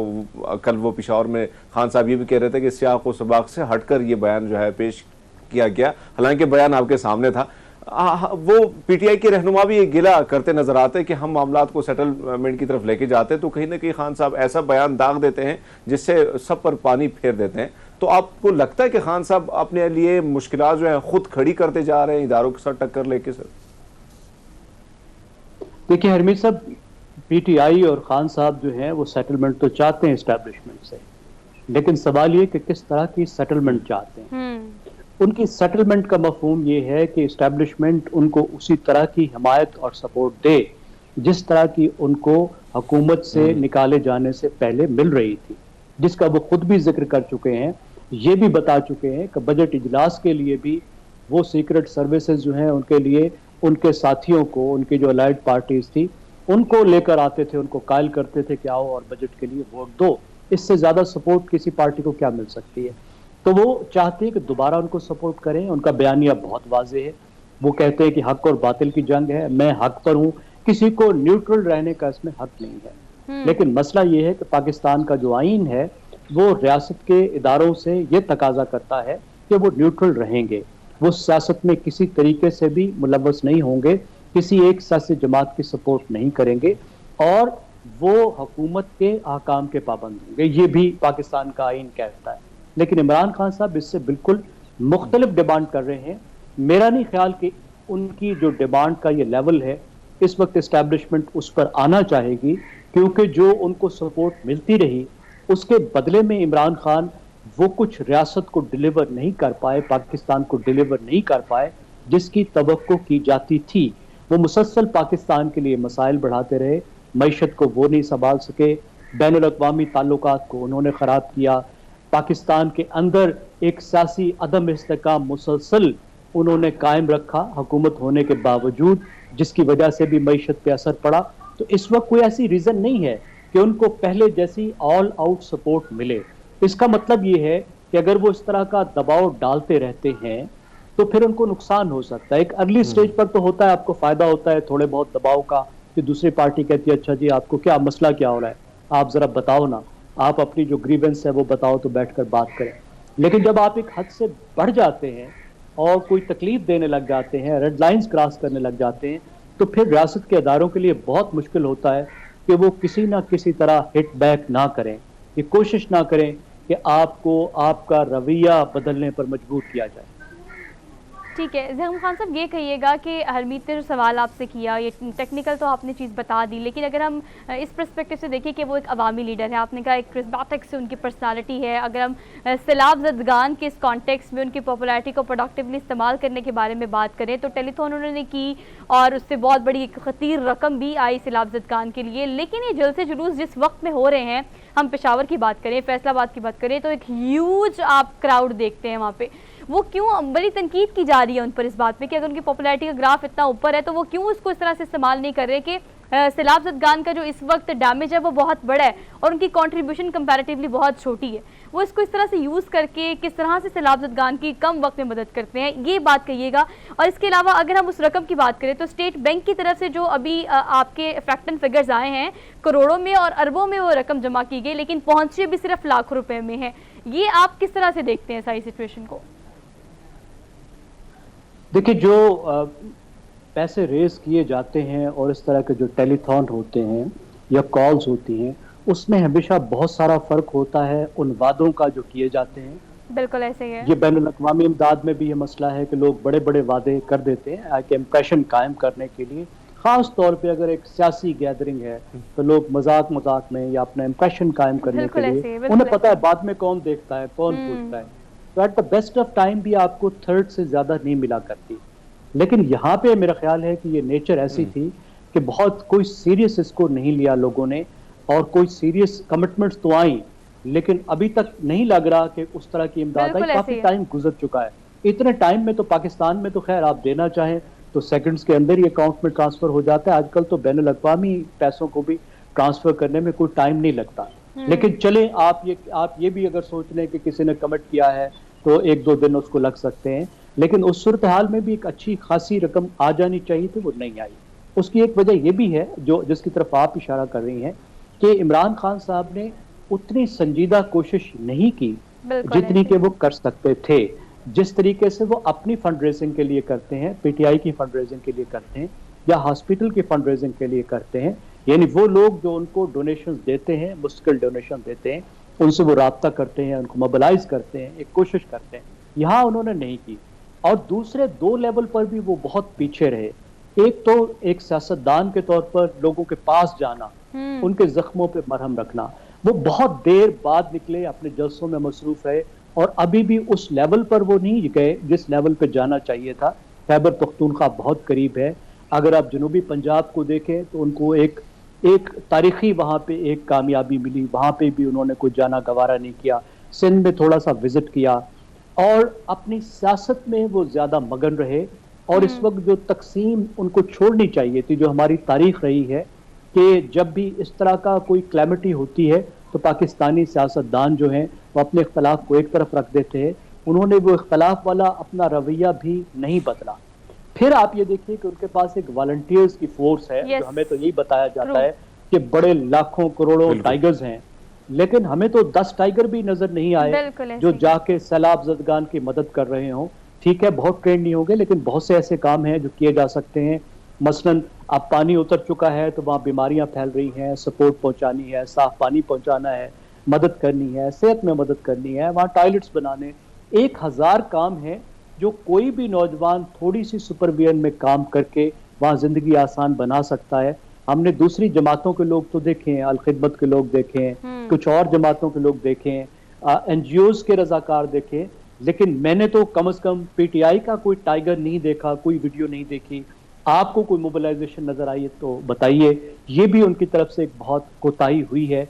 कल वो पेशावर में खान साहब ये भी कह रहे थे कि सियाक व सबाक से हटकर ये बयान जो है पेश किया गया, हालांकि बयान आपके सामने था। वो पीटीआई के रहनुमा भी ये गिला करते नजर आते हैं कि हम मामलात को सेटलमेंट की तरफ लेके जाते हैं, तो कहीं ना कहीं खान साहब ऐसा बयान दाग देते हैं जिससे सब पर पानी फेर देते हैं। तो आपको लगता है कि खान साहब अपने लिए मुश्किलात जो है खुद खड़ी करते जा रहे हैं इदारों के साथ टक्कर लेके? सर देखिए हरमीत साहब, पीटीआई और खान साहब जो हैं वो सेटलमेंट तो चाहते हैं इस्टेब्लिशमेंट से, लेकिन सवाल ये कि किस तरह की सेटलमेंट चाहते हैं। उनकी सेटलमेंट का मफहूम ये है कि इस्टेब्लिशमेंट उनको उसी तरह की हिमायत और सपोर्ट दे जिस तरह की उनको हुकूमत से निकाले जाने से पहले मिल रही थी, जिसका वो खुद भी जिक्र कर चुके हैं। ये भी बता चुके हैं कि बजट इजलास के लिए भी वो सीक्रेट सर्विसेज जो हैं उनके लिए उनके साथियों को, उनकी जो अलाइड पार्टीज थी उनको लेकर आते थे, उनको कायल करते थे कि आओ और बजट के लिए वोट दो। इससे ज्यादा सपोर्ट किसी पार्टी को क्या मिल सकती है? तो वो चाहते हैं कि दोबारा उनको सपोर्ट करें। उनका बयानिया बहुत वाज़ेह है, वो कहते हैं कि हक और बातिल की जंग है, मैं हक पर हूँ, किसी को न्यूट्रल रहने का इसमें हक नहीं है। लेकिन मसला ये है कि पाकिस्तान का जो आइन है वो रियासत के इदारों से ये तकाजा करता है कि वो न्यूट्रल रहेंगे, वो सियासत में किसी तरीके से भी मुलव्वस नहीं होंगे, किसी एक सियासी जमात की सपोर्ट नहीं करेंगे और वो हुकूमत के अहकाम के पाबंद होंगे। ये भी पाकिस्तान का आइन कहता है। लेकिन इमरान खान साहब इससे बिल्कुल मुख्तलिफ डिमांड कर रहे हैं। मेरा नहीं ख्याल कि उनकी जो डिमांड का ये लेवल है इस वक्त इस्टेब्लिशमेंट उस पर आना चाहेगी, क्योंकि जो उनको सपोर्ट मिलती रही उसके बदले में इमरान खान वो कुछ रियासत को डिलीवर नहीं कर पाए, पाकिस्तान को डिलीवर नहीं कर पाए जिसकी तवक्को की जाती थी। वो मुसलसल पाकिस्तान के लिए मसाइल बढ़ाते रहे, मईशत को वो नहीं संभाल सके, बैनुल-अक़वामी ताल्लुकात को उन्होंने ख़राब किया, पाकिस्तान के अंदर एक सियासी अदम इस्तेकाम मुसलसल उन्होंने कायम रखा हुकूमत होने के बावजूद, जिसकी वजह से भी मईशत पे असर पड़ा। तो इस वक्त कोई ऐसी रीज़न नहीं है कि उनको पहले जैसी ऑल आउट सपोर्ट मिले। इसका मतलब ये है कि अगर वो इस तरह का दबाव डालते रहते हैं तो फिर उनको नुकसान हो सकता है। एक अर्ली स्टेज पर तो होता है, आपको फ़ायदा होता है थोड़े बहुत दबाव का, कि दूसरी पार्टी कहती है अच्छा जी आपको क्या मसला क्या हो रहा है, आप ज़रा बताओ ना, आप अपनी जो ग्रीवेंस है वो बताओ तो बैठकर बात करें। लेकिन जब आप एक हद से बढ़ जाते हैं और कोई तकलीफ देने लग जाते हैं, रेड लाइंस क्रॉस करने लग जाते हैं, तो फिर रियासत के अदारों के लिए बहुत मुश्किल होता है कि वो किसी ना किसी तरह हिट बैक ना करें, ये कोशिश ना करें कि आपको आपका रवैया बदलने पर मजबूर किया जाए। ठीक है ज़ैगम खान साहब, ये कहिएगा कि हरमीत ने जो सवाल आपसे किया ये टेक्निकल तो आपने चीज़ बता दी, लेकिन अगर हम इस पर्सपेक्टिव से देखें कि वो एक अवामी लीडर है, आपने कहा एक क्रिस्बाटेक से उनकी पर्सनालिटी है, अगर हम सैलाब ज़दगान के इस कॉन्टेक्स्ट में उनकी पॉपुलैरिटी को प्रोडक्टिवली इस्तेमाल करने के बारे में बात करें तो टेलीथॉन उन्होंने की और उससे बहुत बड़ी एक खतीर रकम भी आई सैलाब ज़दगान के लिए। लेकिन ये जलसे जुलूस जिस वक्त में हो रहे हैं, हम पेशावर की बात करें, फैसलाबाद की बात करें, तो एक ह्यूज आप क्राउड देखते हैं वहाँ पे। वो क्यों, बड़ी तनकीद की जा रही है उन पर इस बात पे कि अगर उनकी पॉपुलैरिटी का ग्राफ इतना ऊपर है तो वो क्यों उसको इस तरह से इस्तेमाल नहीं कर रहे कि सैलाब ज़दगान का जो इस वक्त डैमेज है वो बहुत बड़ा है और उनकी कंट्रीब्यूशन कंपैरेटिवली बहुत छोटी है, वो इसको इस तरह से यूज़ करके किस तरह से सैलाब ज़दगान की कम वक्त में मदद करते हैं, ये बात कहिएगा। और इसके अलावा अगर हम उस रकम की बात करें तो स्टेट बैंक की तरफ से जो अभी आपके फैक्ट एंड फिगर्स आए हैं, करोड़ों में और अरबों में वो रकम जमा की गई, लेकिन पहुँची भी सिर्फ लाखों रुपये में है। ये आप किस तरह से देखते हैं सारी सिचुएशन को? देखिए, जो पैसे रेज किए जाते हैं और इस तरह के जो टेलीथॉन होते हैं या कॉल्स होती हैं, उसमें हमेशा बहुत सारा फर्क होता है उन वादों का जो किए जाते हैं। बिल्कुल ऐसे ही है। ये बैनुल-अक़वामी इमदाद में भी ये मसला है कि लोग बड़े बड़े वादे कर देते हैं एक इम्प्रेशन कायम करने के लिए। खास तौर पे अगर एक सियासी गैदरिंग है तो लोग मजाक में या अपना इम्प्रेशन कायम करने के लिए, उन्हें पता है बाद में कौन देखता है, कौन पूछता है, तो at the best of time भी आपको थर्ड से ज्यादा नहीं मिला करती। लेकिन यहाँ पे मेरा ख्याल है कि ये नेचर ऐसी थी कि बहुत कोई सीरियस इसको नहीं लिया लोगों ने, और कोई सीरियस कमिटमेंट्स तो आई, लेकिन अभी तक नहीं लग रहा कि उस तरह की इमदाद आई। काफी टाइम गुजर चुका है। इतने टाइम में तो पाकिस्तान में तो खैर आप देना चाहें तो सेकंड्स के अंदर ही अकाउंट में ट्रांसफर हो जाता है। आजकल तो बैनुल अक़वामी पैसों को भी ट्रांसफर करने में कोई टाइम नहीं लगता। लेकिन चले आप ये भी अगर सोच लें कि किसी ने कमिट किया है तो 1-2 दिन उसको लग सकते हैं, लेकिन उस सूरत हाल में भी एक अच्छी खासी रकम आ जानी चाहिए थी, वो नहीं आई। उसकी एक वजह ये भी है जो जिसकी तरफ आप इशारा कर रही हैं कि इमरान खान साहब ने उतनी संजीदा कोशिश नहीं की जितनी कि वो कर सकते थे। जिस तरीके से वो अपनी फंड रेजिंग के लिए करते हैं, पीटीआई की फंड रेजिंग के लिए करते हैं या हॉस्पिटल की फंड रेजिंग के लिए करते हैं, यानी वो लोग जो उनको डोनेशन देते हैं, मुश्किल डोनेशन देते हैं, उनसे वो राब्ता करते हैं, उनको मोबिलाइज करते हैं, एक कोशिश करते हैं, यहाँ उन्होंने नहीं की। और दूसरे 2 लेवल पर भी वो बहुत पीछे रहे। एक तो एक सियासतदान के तौर पर लोगों के पास जाना, उनके जख्मों पे मरहम रखना, वो बहुत देर बाद निकले, अपने जलसों में मसरूफ रहे और अभी भी उस लेवल पर वो नहीं गए जिस लेवल पे जाना चाहिए था। खैबर पख्तूनख्वा बहुत करीब है। अगर आप जनूबी पंजाब को देखें तो उनको एक तारीखी वहाँ पे एक कामयाबी मिली, वहाँ पे भी उन्होंने कोई जाना गवारा नहीं किया। सिंध में थोड़ा सा विजिट किया और अपनी सियासत में वो ज्यादा मगन रहे। और इस वक्त जो तकसीम उनको छोड़नी चाहिए थी, जो हमारी तारीख रही है कि जब भी इस तरह का कोई क्लैमिटी होती है तो पाकिस्तानी सियासतदान जो हैं वो अपने इख्तलाफ को एक तरफ रख देते हैं। उन्होंने वो इख्तलाफ वाला अपना रवैया भी नहीं बदला। फिर आप ये देखिए कि उनके पास एक वॉलंटियर्स की फोर्स है, जो हमें तो यही बताया जाता है कि बड़े लाखों करोड़ों टाइगर्स हैं, लेकिन हमें तो 10 टाइगर भी नजर नहीं आए जो जाके सैलाब ज़दगान की मदद कर रहे हों। ठीक है, बहुत ट्रेंड नहीं होंगे, लेकिन बहुत से ऐसे काम हैं जो किए जा सकते हैं। मसलन अब पानी उतर चुका है तो वहाँ बीमारियां फैल रही हैं, सपोर्ट पहुंचानी है, साफ पानी पहुंचाना है, मदद करनी है, सेहत में मदद करनी है, वहाँ टॉयलेट्स बनाने, 1000 काम है जो कोई भी नौजवान थोड़ी सी सुपरविजन में काम करके वहाँ जिंदगी आसान बना सकता है। हमने दूसरी जमातों के लोग तो देखे हैं, अल खिदमत के लोग देखे हैं, कुछ और जमातों के लोग देखे हैं, NGOs के रजाकार देखे, लेकिन मैंने तो कम से कम पीटीआई का कोई टाइगर नहीं देखा, कोई वीडियो नहीं देखी। आपको कोई मोबिलाइजेशन नजर आई तो बताइए। ये भी उनकी तरफ से एक बहुत कोताही हुई है।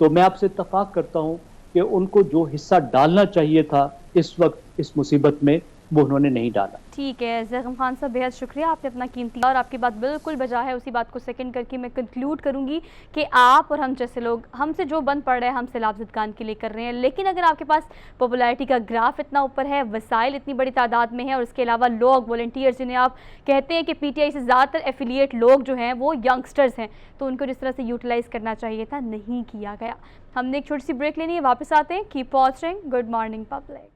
तो मैं आपसे इत्तफाक करता हूं कि उनको जो हिस्सा डालना चाहिए था इस वक्त इस मुसीबत में, वो उन्होंने नहीं डाला। ठीक है ज़ैगम खान साहब, बेहद शुक्रिया, आपने अपना कीमती और आपकी बात बिल्कुल बजा है। उसी बात को सेकंड करके मैं कंक्लूड करूंगी कि आप और हम जैसे लोग, हमसे जो बन पड़ रहा है हम सैलाब ज़दगान के लिए कर रहे हैं, लेकिन अगर आपके पास पॉपुलैरिटी का ग्राफ इतना ऊपर है, वसाइल इतनी बड़ी तादाद में है और उसके अलावा लोग वॉलंटियर्स जिन्हें आप कहते हैं कि पीटीआई से ज़्यादातर एफिलिएट लोग जो हैं वो यंगस्टर्स हैं, तो उनको जिस तरह से यूटिलाइज़ करना चाहिए था नहीं किया गया। हमने एक छोटी सी ब्रेक लेनी है, वापस आते हैं। Keep watching good morning public.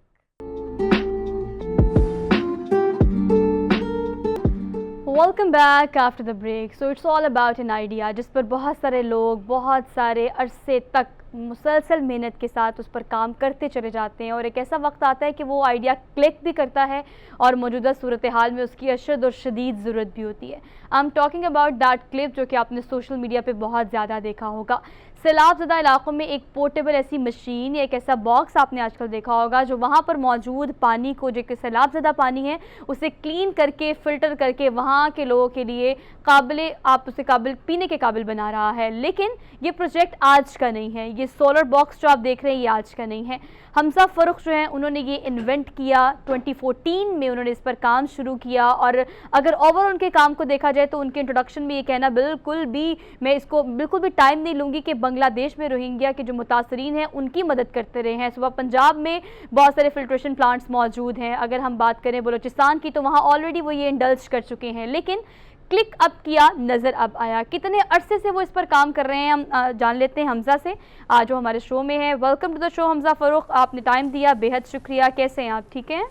Welcome back after the break. So it's all about an idea जिस पर बहुत सारे लोग बहुत सारे अरसे तक मुसलसल मेहनत के साथ उस पर काम करते चले जाते हैं और एक ऐसा वक्त आता है कि वो आइडिया क्लिक भी करता है और मौजूदा सूरत हाल में उसकी अशद और शदीद ज़रूरत भी होती है। I am talking about that clip जो कि आपने सोशल मीडिया पे बहुत ज़्यादा देखा होगा। सैलाबज़दा इलाकों में एक पोर्टेबल ऐसी मशीन या एक ऐसा बॉक्स आपने आजकल देखा होगा जो वहाँ पर मौजूद पानी को, जो कि सैलाबज़दा पानी है, उसे क्लीन करके फ़िल्टर करके वहाँ के लोगों के लिए काबिल पीने के काबिल बना रहा है। लेकिन ये प्रोजेक्ट आज का नहीं है, ये सोलर बॉक्स जो आप देख रहे हैं ये आज का नहीं है। हमजा फ़ारूक जो हैं उन्होंने ये इन्वेंट किया, 2014 में उन्होंने इस पर काम शुरू किया। और अगर ओवरऑल उनके काम को देखा जाए तो उनके इंट्रोडक्शन में ये कहना मैं इसको बिल्कुल भी टाइम नहीं लूँगी कि बांग्लादेश में रोहिंग्या के जो मुतासरीन हैं उनकी मदद करते रहे हैं। सुबह पंजाब में बहुत सारे फिल्ट्रेशन प्लांट्स मौजूद हैं। अगर हम बात करें बलूचिस्तान की तो वहाँ ऑलरेडी वो ये इंडल्ज कर चुके हैं। लेकिन क्लिक अब किया, नज़र अब आया। कितने अरसे से वो इस पर काम कर रहे हैं हम जान लेते हैं हमजा से, आज जो हमारे शो में है। Welcome to the show Hamza Farooq, आपने टाइम दिया, बेहद शुक्रिया। कैसे हैं आप, ठीक हैं?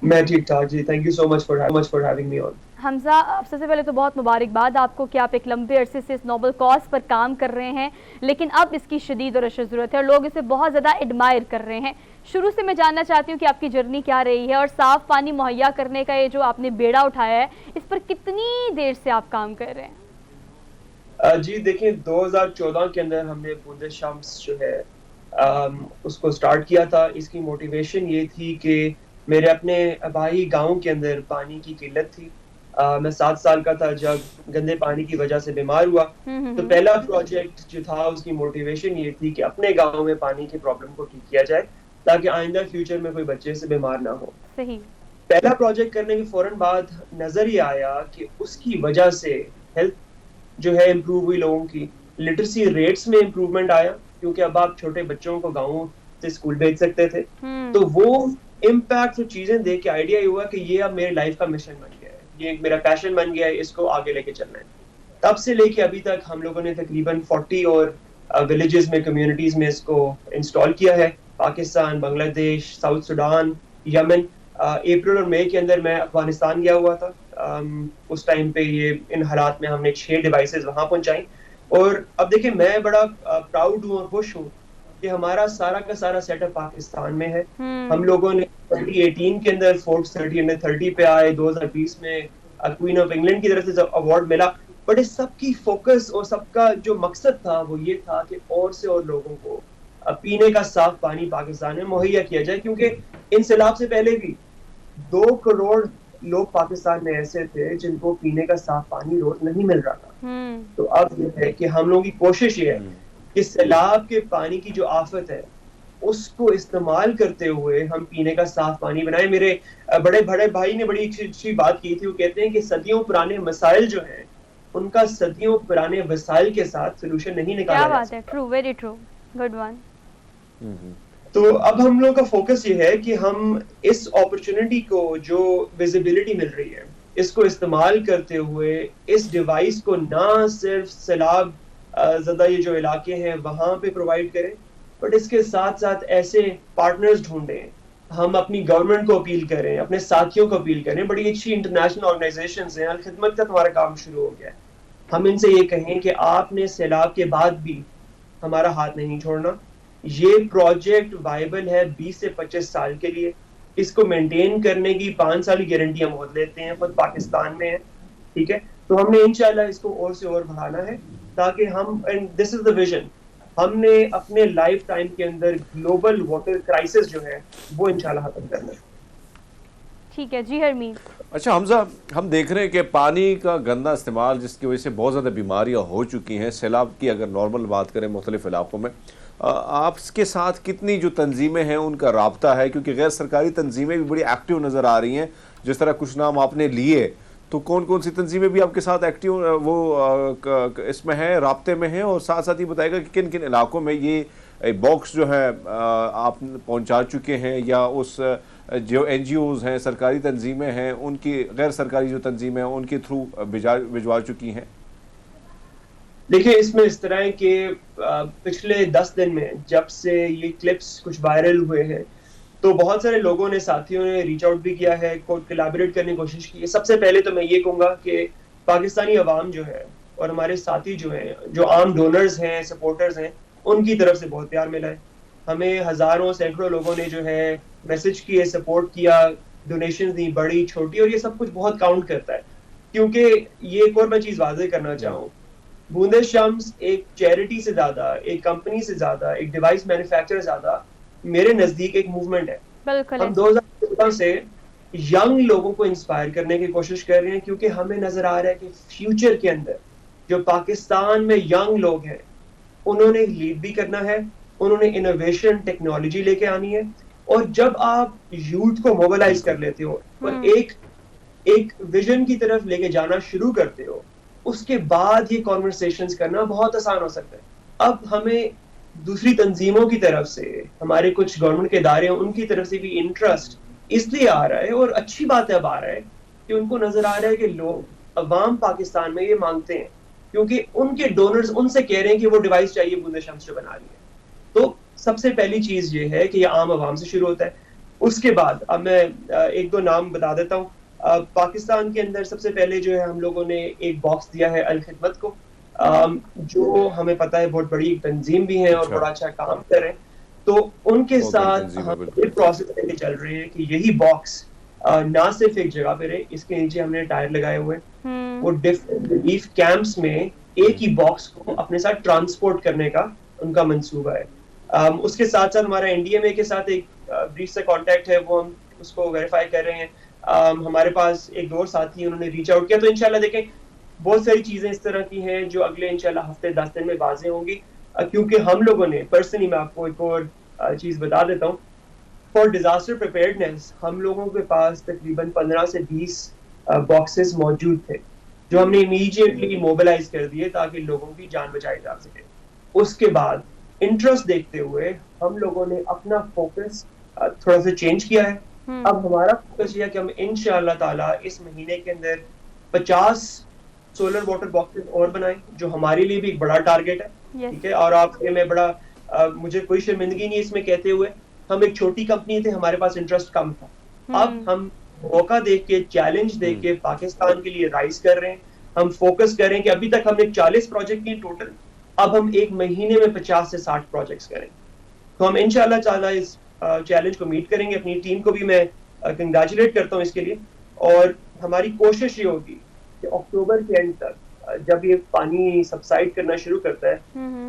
मैं ठीक ठाक जी, thank you so much for having me on. Hamza, सबसे पहले तो बहुत मुबारकबाद आपको कि आप एक लंबे अरसे से इस नोबल कॉज पर काम कर रहे हैं, लेकिन अब इसकी शदीद और अशद ज़रूरत है और लोग इसे बहुत ज़्यादा एडमायर कर रहे हैं। शुरू से मैं जानना चाहती हूँ कि आपकी जर्नी क्या रही है और साफ़ पानी मुहैया करने का ये जो आपने बेड़ा उठाया है, इस पर कितनी देर से आप काम कर रहे हैं? जी देखिए, 2014 के अंदर हमने बूंदे शम्स जो है उसको स्टार्ट किया था। इसकी मोटिवेशन ये थी कि मेरे अपने भाई गांव के अंदर पानी की किल्लत थी। मैं 7 साल का था जब गंदे पानी की वजह से बीमार हुआ। तो पहला प्रोजेक्ट जो था उसकी मोटिवेशन ये थी कि अपने गांव में पानी की प्रॉब्लम को ठीक किया जाए ताकि आइंदा फ्यूचर में कोई बच्चे से बीमार ना हो। सही। पहला प्रोजेक्ट करने के फौरन बाद नजर ये आया कि उसकी वजह से हेल्थ जो है इम्प्रूव हुई, लोगों की लिटरेसी रेट्स में इम्प्रूवमेंट आया, क्योंकि अब आप छोटे बच्चों को गाँव से स्कूल भेज सकते थे। तो वो इम्पैक्ट, चीजें देख के आइडिया ये हुआ कि ये अब मेरे लाइफ का मिशन बन गया है, ये मेरा पैशन बन गया है, इसको आगे लेके चलना है। तब से लेके अभी तक हम लोगों ने तकरीबन 40 और विलेजेस में, कम्युनिटीज में इसको इंस्टॉल किया है। Pakistan, Bangladesh, South Sudan, Yemen. अप्रैल और मई के अंदर मैं अफगानिस्तान गया हुआ था। उस टाइम पे ये इन हालात में हमने 6 डिवाइसेस वहां पहुंचाई। और अब देखिए, मैं बड़ा प्राउड हूँ और खुश हूँ कि हमारा सारा का सारा सेटअप पाकिस्तान में है। हम लोगों ने 2018 के अंदर फोर्ब्स 30 अंडर 30 पे आए, 2020 में क्वीन ऑफ इंग्लैंड की तरफ से अवार्ड मिला। बट इस सबकी फोकस और सबका जो मकसद था वो ये था कि और से और लोगों को पीने का साफ पानी पाकिस्तान में मुहैया किया जाए, क्योंकि इन सैलाब से पहले भी 2 करोड़ लोग पाकिस्तान में ऐसे थे जिनको पीने का साफ पानी रोज नहीं मिल रहा था। तो अब ये है कि हम लोगों की कोशिश ये है कि सैलाब के पानी की जो आफत है उसको इस्तेमाल करते हुए हम पीने का साफ पानी बनाए। मेरे बड़े बड़े भाई ने बड़ी अच्छी बात की थी। वो कहते हैं कि सदियों पुराने मसाइल जो हैं उनका सदियों पुराने वसाइल के साथ सोल्यूशन नहीं निकाला जा सकता। True, very true, good one. तो अब हम लोग का फोकस ये है कि हम इस अपॉर्चुनिटी को, जो विजिबिलिटी मिल रही है, इसको इस्तेमाल करते हुए इस डिवाइस को ना सिर्फ सैलाब ज़्यादा ये जो इलाके हैं वहां पे प्रोवाइड करें, बट इसके साथ साथ ऐसे पार्टनर्स ढूंढें। हम अपनी गवर्नमेंट को अपील करें, अपने साथियों को अपील करें। बड़ी अच्छी इंटरनेशनल ऑर्गेनाइजेशंस हैं, खिदमत का हमारा काम शुरू हो गया है। हम इनसे ये कहें कि आपने सैलाब के बाद भी हमारा हाथ नहीं छोड़ना। ये प्रोजेक्ट वायबल है 20 से 25 साल के लिए। इसको मेंटेन करने की 5 साल की गारंटी हम खुद लेते हैं, खुद पाकिस्तान में है, ठीक है। तो हमने इंशाल्लाह इसको और से और बढ़ाना है ताकि हम, and this is the vision, हमने अपने लाइफ टाइम के अंदर ग्लोबल वाटर क्राइसिस जो है वो इंशाल्लाह खत्म करना है। ठीक है जी हरमीत। अच्छा हमजा, हम देख रहे हैं कि पानी का गंदा इस्तेमाल जिसकी वजह से बहुत ज़्यादा बीमारियाँ हो चुकी हैं। सैलाब की अगर नॉर्मल बात करें मुख्तलिफ इलाकों में, आपके साथ कितनी जो तंजीमें हैं उनका राब्ता है? क्योंकि गैर सरकारी तंजीमें भी बड़ी एक्टिव नज़र आ रही हैं। जिस तरह कुछ नाम आपने लिए, तो कौन कौन सी तंजीमें भी आपके साथ एक्टिव वो इसमें हैं, राब्ते में हैं? और साथ साथ ही बताएगा कि किन किन इलाकों में ये बॉक्स जो है आप पहुंचा चुके हैं, या उस जो NGOs हैं, सरकारी तंजीमें हैं, उनकी गैर सरकारी जो तंजीमें हैं उनके थ्रू भिजवा चुकी हैं? देखिए, इसमें इस तरह है कि पिछले 10 दिन में जब से ये क्लिप्स कुछ वायरल हुए हैं, तो बहुत सारे लोगों ने, साथियों ने रीच आउट भी किया है, कोलैबोरेट करने की कोशिश की है। सबसे पहले तो मैं ये कहूँगा कि पाकिस्तानी अवाम जो है और हमारे साथी जो हैं, जो आम डोनर्स हैं, सपोर्टर्स हैं, उनकी तरफ से बहुत प्यार मिला है। हमें हज़ारों सैकड़ों लोगों ने जो है मैसेज किए, सपोर्ट किया, डोनेशन दी, बड़ी छोटी, और ये सब कुछ बहुत काउंट करता है। क्योंकि ये एक और मैं चीज़ वाज़ेह करना चाहूँ बूंदे शम्स एक चैरिटी से ज्यादा, एक कंपनी से ज्यादा, एक डिवाइस मैन्युफैक्चरर ज्यादा मेरे नजदीक एक मूवमेंट है। बिल्कुल हम 2014 से यंग लोगों को इंस्पायर करने की कोशिश कर रहे हैं, क्योंकि हमें नजर आ रहा है कि फ्यूचर के अंदर जो पाकिस्तान में यंग लोग हैं उन्होंने लीड भी करना है, उन्होंने इनोवेशन टेक्नोलॉजी लेके आनी है। और जब आप यूथ को मोबिलाइज कर लेते हो और एक विजन की तरफ लेके जाना शुरू करते हो, उसके बाद ये कॉन्वर्सेशंस करना बहुत आसान हो सकता है। अब हमें दूसरी तंजीमों की तरफ से, हमारे कुछ गवर्नमेंट के इदारे हैं उनकी तरफ से भी इंटरेस्ट इसलिए आ रहा है, और अच्छी बात है अब आ रहा है, कि उनको नजर आ रहा है कि लोग, अवाम पाकिस्तान में ये मांगते हैं, क्योंकि उनके डोनर्स उनसे कह रहे हैं कि वो डिवाइस चाहिए बूंदे शम्स जो बना रही है। तो सबसे पहली चीज ये है कि ये आम आवाम से शुरू होता है। उसके बाद अब मैं एक दो नाम बता देता हूँ। पाकिस्तान के अंदर सबसे पहले जो है हम लोगों ने एक बॉक्स दिया है अल खिदमत को, जो हमें पता है बहुत बड़ी तंजीम भी है और बड़ा अच्छा काम कर रहे हैं। तो उनके साथ हम ये प्रोसेस लेके चल रहे हैं कि यही बॉक्स ना सिर्फ एक जगह पे रहे, इसके नीचे हमने टायर लगाए हुए हैं, वो डिफरेंट रिलीफ कैंप्स में एक ही बॉक्स को अपने साथ ट्रांसपोर्ट करने का उनका मंसूबा है। उसके साथ साथ हमारा एनडीएमए के साथ एक ब्रीफ से कांटेक्ट है, वो हम उसको वेरीफाई कर रहे हैं। हमारे पास एक और साथी उन्होंने रीच आउट किया, तो इंशाल्लाह देखें बहुत सारी चीजें इस तरह की हैं जो अगले इंशाल्लाह हफ्ते 10 दिन में वाज़ेह होंगी, क्योंकि हम लोगों ने पर्सनली, मैं आपको एक और चीज बता देता हूँ, फॉर डिजास्टर प्रिपेयर्डनेस हम लोगों के पास तकरीबन 15 से 20 बॉक्सेस मौजूद थे जो हमने इमीडिएटली मोबिलाइज कर दिए ताकि लोगों की जान बचाई जा सके। उसके बाद इंटरेस्ट देखते हुए हम लोगों ने अपना फोकस थोड़ा सा चेंज किया है। अब हमारा फोकस यह है कि हम इंशाअल्लाह ताला इस महीने के अंदर 50 सोलर वाटर बॉक्सेस और बनाएं, जो हमारे लिए भी एक बड़ा टारगेट है। ठीक है, और आपके मैं बड़ा मुझे कोई शर्मिंदगी नहीं इसमें कहते हुए, हम एक छोटी कंपनी थे, हमारे पास इंटरेस्ट कम था। अब हम मौका देख के, चैलेंज देख के पाकिस्तान के लिए राइज कर रहे हैं। हम फोकस कर रहे हैं कि अभी तक हमने 40 प्रोजेक्ट किए टोटल, अब हम एक महीने में 50 से 60 प्रोजेक्ट्स करें। तो हम इंशाअल्लाह ताला इस चैलेंज को मीट करेंगे। अपनी टीम को भी मैं कंग्रेचुलेट करता हूँ इसके लिए, और हमारी कोशिश ये होगी कि अक्टूबर के एंड तक, जब ये पानी सबसाइड करना शुरू करता है,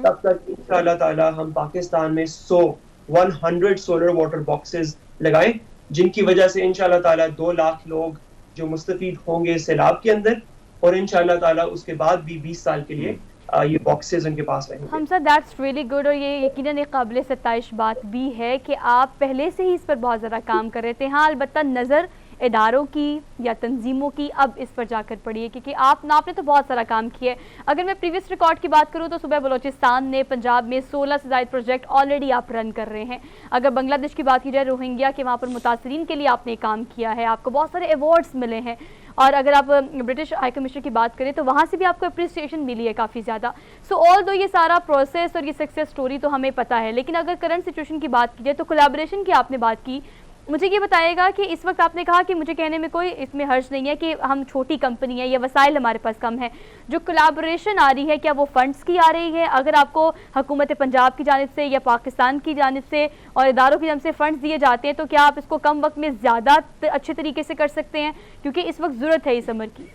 तब तक इंशाअल्लाह ताला हम पाकिस्तान में 100 सोलर वाटर बॉक्सेस लगाएं, जिनकी वजह से इंशाअल्लाह ताला 2 लाख लोग जो मुस्तफीद होंगे सैलाब के अंदर, और इंशाअल्लाह ताला उसके बाद भी 20 साल के लिए ये बॉक्सेस उनके पास रहेंगे। हमजा, दैट्स रियली गुड, और ये यकीनन एक काबिल सत्ताइश बात भी है कि आप पहले से ही इस पर बहुत ज़्यादा काम कर रहे थे। हाँ, अलबत्ता नज़र इदारों की या तंजीमों की अब इस पर जाकर पड़ी है, क्योंकि आपने तो बहुत सारा काम किया है। अगर मैं प्रीवियस रिकॉर्ड की बात करूँ तो सुबह बलोचिस्तान ने, पंजाब में 16 से ज़ायद प्रोजेक्ट ऑलरेडी आप रन कर रहे हैं। अगर बांग्लादेश की बात की जाए, रोहिंग्या के वहाँ पर मुतासरीन के लिए आपने काम किया है, आपको बहुत सारे अवार्ड्स मिले हैं। और अगर आप ब्रिटिश हाई कमिश्नर की बात करें तो वहाँ से भी आपको अप्रिसिएशन मिली है काफ़ी ज़्यादा। सो ऑल दो ये सारा प्रोसेस और ये सक्सेस स्टोरी तो हमें पता है, लेकिन अगर करंट सिचुएशन की बात की जाए तो कोलैबोरेशन की आपने बात की। मुझे ये बताइएगा कि इस वक्त आपने कहा कि मुझे कहने में कोई इसमें हर्ज नहीं है कि हम छोटी कंपनी है या वसाइल हमारे पास कम है, जो कोलैबोरेशन आ रही है क्या वो फंड्स की आ रही है? अगर आपको हुकूमत पंजाब की जानिब से या पाकिस्तान की जानिब से और इदारों की जानिब से फंड्स दिए जाते हैं, तो क्या आप इसको कम वक्त में ज़्यादा अच्छे तरीके से कर सकते हैं, क्योंकि इस वक्त ज़रूरत है इस अमर की?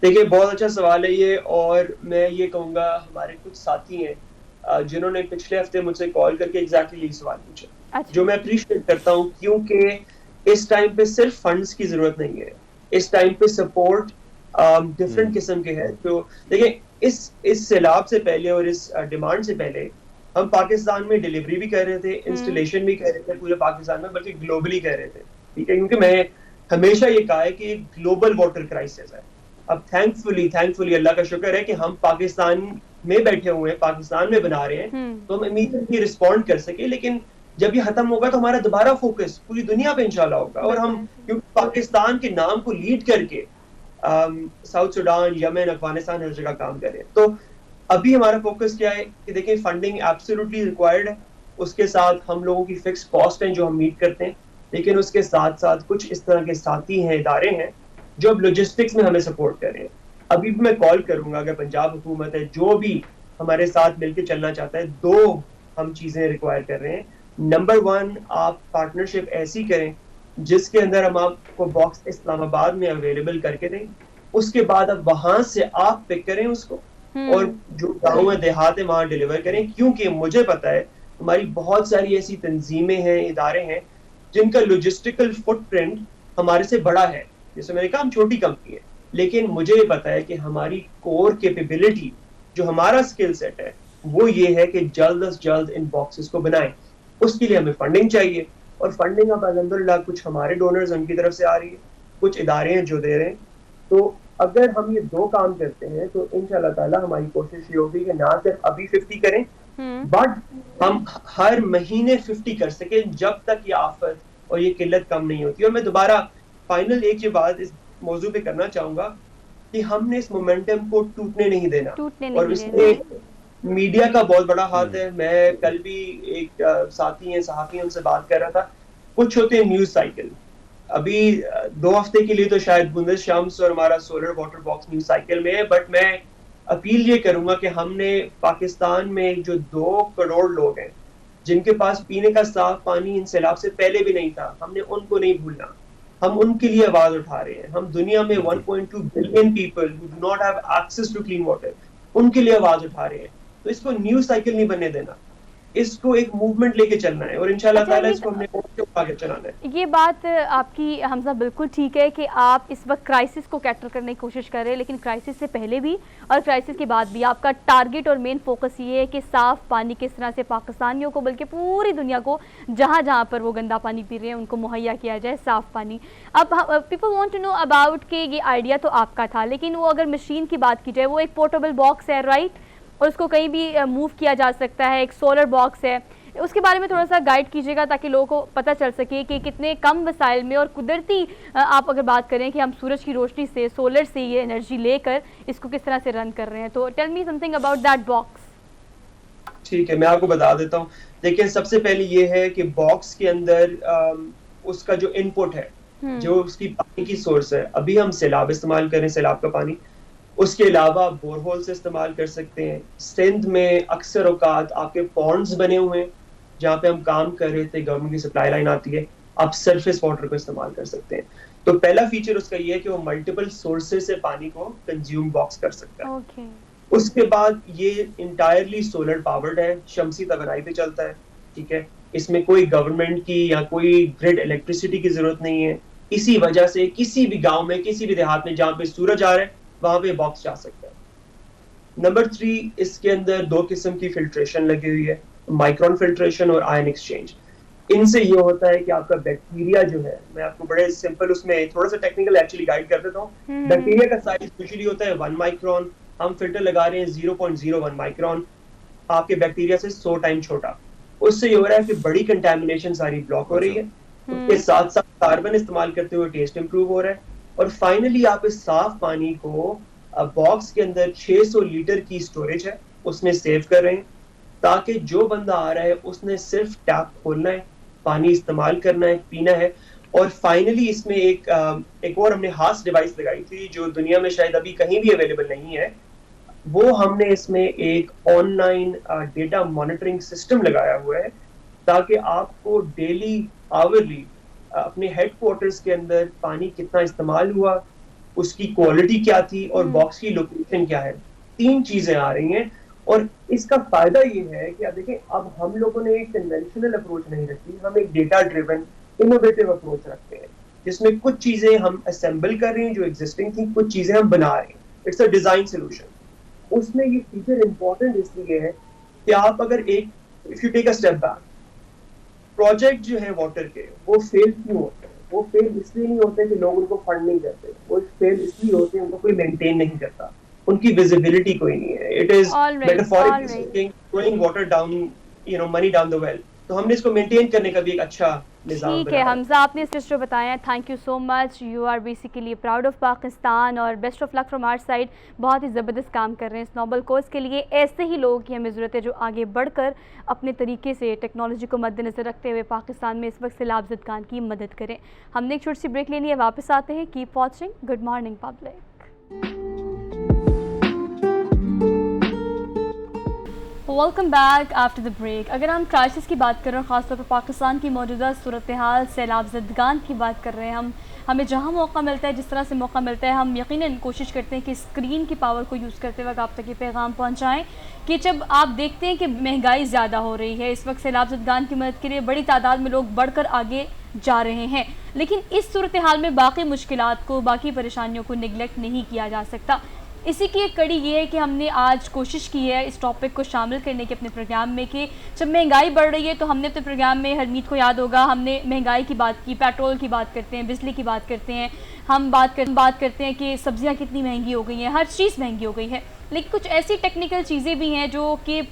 देखिए, बहुत अच्छा सवाल है ये, और मैं ये कहूँगा हमारे कुछ साथी हैं जिन्होंने पिछले हफ्ते मुझसे कॉल करके एग्जैक्टली यही सवाल पूछा। अच्छा। जो मैं अप्रिशिएट करता हूँ, क्योंकि इस टाइम पे सिर्फ फंड्स की जरूरत नहीं है, इस टाइम पे सपोर्ट डिफरेंट किस्म के हैं। तो देखिए, इस सैलाब से पहले और इस डिमांड से पहले हम पाकिस्तान में डिलीवरी भी कर रहे थे, इंस्टॉलेशन भी कर रहे थे पूरे पाकिस्तान में, बल्कि ग्लोबली कर रहे थे। ठीक है, क्योंकि मैं हमेशा ये कहा है कि ग्लोबल वाटर क्राइसिस है। अब थैंकफुली अल्लाह का शुक्र है कि हम पाकिस्तान में बैठे हुए हैं, पाकिस्तान में बना रहे हैं, तो हम इमीडिएटली रिस्पॉन्ड कर सके। लेकिन जब ये खत्म होगा तो हमारा दोबारा फोकस पूरी दुनिया पे इंशाल्लाह होगा, और हम क्योंकि पाकिस्तान के नाम को लीड करके साउथ सुडान, यमन, अफगानिस्तान हर जगह काम कर रहे हैं। तो अभी हमारा फोकस क्या है कि देखिए, फंडिंग एब्सोल्युटली रिक्वायर्ड है, उसके साथ हम लोगों की फिक्स कॉस्ट है जो हम मीट करते हैं, लेकिन उसके साथ साथ कुछ इस तरह के साथी हैं, इदारे हैं जो अब लॉजिस्टिक्स में हमें सपोर्ट कर रहे हैं। अभी भी मैं कॉल करूंगा, अगर पंजाब हुकूमत है जो भी हमारे साथ मिलकर चलना चाहता है, 2 हम चीजें रिक्वायर कर रहे हैं। नंबर 1, आप पार्टनरशिप ऐसी करें जिसके अंदर हम आपको बॉक्स इस्लामाबाद में अवेलेबल करके दें, उसके बाद अब वहां से आप पिक करें उसको, और जो गाँव है देहात है वहाँ डिलीवर करें, क्योंकि मुझे पता है हमारी बहुत सारी ऐसी तंजीमें हैं, इदारे हैं जिनका लॉजिस्टिकल फुटप्रिंट हमारे से बड़ा है। जैसे मैंने कहा हम छोटी कंपनी है, लेकिन मुझे ये पता है कि हमारी कोर कैपेबिलिटी जो हमारा स्किल सेट है वो ये है कि जल्द से जल्द इन बॉक्सेस को बनाएं। उसके लिए हमें फंडिंग चाहिए, और फंडिंग अब अल्हम्दुलिल्लाह कुछ हमारे डोनर्स उनकी तरफ से आ रही है, कुछ इदारे हैं जो दे रहे हैं। तो अगर हम ये दो काम करते हैं तो इंशाल्लाह ताला हमारी कोशिश ये होगी कि ना सिर्फ अभी 50 करें, बट हम हर महीने 50 कर सके जब तक ये आफत और ये किल्लत कम नहीं होती। और मैं दोबारा फाइनल एक ये बात इस मौजू पे करना चाहूंगा कि हमने इस मोमेंटम को टूटने नहीं देना, और इसमें मीडिया का बहुत बड़ा हाथ है। मैं कल भी एक साथी हैं सहाफी उनसे बात कर रहा था, कुछ होते हैं न्यूज साइकिल, अभी 2 हफ्ते के लिए तो शायद बुंदेश शम्स और हमारा solar water box news cycle में है, बट मैं अपील ये करूंगा कि हमने पाकिस्तान में जो 2 करोड़ लोग हैं जिनके पास पीने का साफ पानी इन सैलाब से पहले भी नहीं था, हमने उनको नहीं भूलना। हम उनके लिए आवाज उठा रहे हैं। हम दुनिया में 1.2 billion people who do not have access to clean water, उनके लिए आवाज उठा रहे हैं। तो इसको न्यूज साइकिल नहीं बनने देना, इसको एक मूवमेंट लेके चलना है, और इंशाल्लाह ताला इसको हमने आगे चलाना है। ये बात आपकी हमजा बिल्कुल ठीक है कि आप इस वक्त क्राइसिस को कैटर करने की कोशिश कर रहे हैं, लेकिन क्राइसिस से पहले भी और क्राइसिस के बाद भी आपका टारगेट और मेन फोकस ये है कि साफ़ पानी किस तरह से पाकिस्तानियों को बल्कि पूरी दुनिया को जहाँ जहाँ पर वो गंदा पानी पी रहे हैं उनको मुहैया किया जाए साफ़ पानी। अब people want to know about कि ये आइडिया तो आपका था, लेकिन वो अगर मशीन की बात की जाए वो एक पोर्टेबल बॉक्स है, राइट, और उसको कहीं भी मूव किया जा सकता है, एक सोलर बॉक्स है, उसके बारे में थोड़ा सा गाइड कीजिएगा ताकि लोगों को पता चल सके कि कितने कम वसाइल में और कुदरती आप अगर बात करें कि हम सूरज की रोशनी से सोलर से ये एनर्जी लेकर इसको किस तरह से रन कर रहे हैं। तो tell me something about that box. ठीक है, मैं आपको बता देता हूँ। देखिए, सबसे पहले ये है कि बॉक्स के अंदर उसका जो इनपुट है, जो उसकी पानी की सोर्स है, अभी हम सैलाब इस्तेमाल करें, सैलाब का पानी, उसके अलावा बोरहोल से इस्तेमाल कर सकते हैं। सिंध में अक्सर औकात आपके पॉन्ड्स बने हुए हैं जहाँ पे हम काम कर रहे थे, गवर्नमेंट की सप्लाई लाइन आती है, आप सरफेस वाटर को इस्तेमाल कर सकते हैं। तो पहला फीचर उसका ये है कि वो मल्टीपल सोर्सेज से पानी को कंज्यूम बॉक्स कर सकता है। okay. उसके बाद ये इंटायरली सोलर पावर्ड है, शमसी तवानाई पे चलता है, ठीक है। इसमें कोई गवर्नमेंट की या कोई ग्रिड इलेक्ट्रिसिटी की जरूरत नहीं है। इसी वजह से किसी भी गाँव में, किसी भी देहात में जहाँ पे सूरज आ रहा है वहां पे बॉक्स जा सकता है। नंबर 3, इसके अंदर 2 किस्म की फिल्ट्रेशन लगी हुई है, माइक्रोन फिल्ट्रेशन और आयन एक्सचेंज। इनसे ये होता है कि आपका बैक्टीरिया जो है, मैं आपको बड़े सिंपल उसमें थोड़ा सा टेक्निकल एक्चुअली गाइड कर देता हूँ। बैक्टीरिया का साइज यूजुअली होता है 1 माइक्रोन, हम फिल्टर लगा रहे हैं 0.01 माइक्रोन, आपके बैक्टीरिया से 100 टाइम छोटा। उससे ये हो रहा है कि बड़ी कंटेमिनेशन सारी ब्लॉक हो रही है, उसके साथ साथ कार्बन इस्तेमाल करते हुए टेस्ट इंप्रूव हो रहा है, और फाइनली आप इस साफ पानी को बॉक्स के अंदर 600 लीटर की स्टोरेज है उसमें सेव कर रहे हैं, ताकि जो बंदा आ रहा है उसने सिर्फ टैप खोलना है, पानी इस्तेमाल करना है, पीना है। और फाइनली इसमें एक और हमने हाथ डिवाइस लगाई थी जो दुनिया में शायद अभी कहीं भी अवेलेबल नहीं है, वो हमने इसमें एक ऑनलाइन डेटा मॉनिटरिंग सिस्टम लगाया हुआ है, ताकि आपको डेली आवरली अपने हेडक्वार्टर्स के अंदर पानी कितना इस्तेमाल हुआ, उसकी क्वालिटी क्या थी और बॉक्स की लोकेशन क्या है, 3 चीजें आ रही हैं। और इसका फायदा ये है कि आप देखें, अब हम लोगों ने एक कन्वेंशनल अप्रोच नहीं रखी, हम एक डेटा ड्रिवन इनोवेटिव अप्रोच रखते हैं, जिसमें कुछ चीजें हम असेंबल कर रहे हैं जो एग्जिस्टिंग थी, कुछ चीजें हम बना रहे हैं। It's a design solution. उसमें ये फीचर इंपॉर्टेंट इसलिए है कि आप अगर if you take a step back, project जो है वाटर के वो फेल क्यों होते हैं? वो फेल इसलिए नहीं होते कि लोग उनको फंड नहीं करते, वो फेल इसलिए होते हैं उनको कोई मेंटेन नहीं करता, उनकी विजिबिलिटी कोई नहीं है। It is metaphorically speaking throwing water down, money down the well. तो हमने इसको मेंटेन करने का भी एक अच्छा निज़ाम ठीक है हमजा, आपने इस जो बताया, thank you so much. You are basically proud of Pakistan और best of luck from our side. बहुत ही ज़बरदस्त काम कर रहे हैं इस नोबल कोर्स के लिए। ऐसे ही लोगों की हमें ज़रूरत है जो आगे बढ़कर अपने तरीके से टेक्नोलॉजी को मद्देनज़र रखते हुए पाकिस्तान में इस वक्त सैलाब ज़दगान की मदद करें। हमने एक छोटी सी ब्रेक लेनी है, वापस आते हैं। Keep watching good morning public. Welcome back after the break. अगर हम क्राइसिस की बात कर रहे हैं, ख़ासतौर पर पाकिस्तान की मौजूदा सूरत हाल, सैलाब ज़दगान की बात कर रहे हैं, हमें जहाँ मौका मिलता है, जिस तरह से मौका मिलता है, हम यकीनन कोशिश करते हैं कि स्क्रीन की पावर को यूज़ करते वक्त आप तक ये पैगाम पहुँचाएँ कि जब आप देखते हैं कि महंगाई ज़्यादा हो रही है, इस वक्त सैलाब ज़दगान की मदद के लिए बड़ी तादाद में लोग बढ़कर आगे जा रहे हैं, लेकिन इस सूरत हाल में बाकी मुश्किलात को, बाकी परेशानियों को निगलेक्ट नहीं किया जा सकता। इसी की एक कड़ी ये है कि हमने आज कोशिश की है इस टॉपिक को शामिल करने की अपने प्रोग्राम में कि जब महंगाई बढ़ रही है तो हमने अपने प्रोग्राम में, हरमीत को याद होगा, हमने महंगाई की बात की, पेट्रोल की बात करते हैं, बिजली की बात करते हैं, हम बात करते हैं कि सब्जियां कितनी महंगी हो गई हैं, हर चीज़ महंगी हो गई है। लेकिन कुछ ऐसी टेक्निकल चीज़ें भी हैं जो कि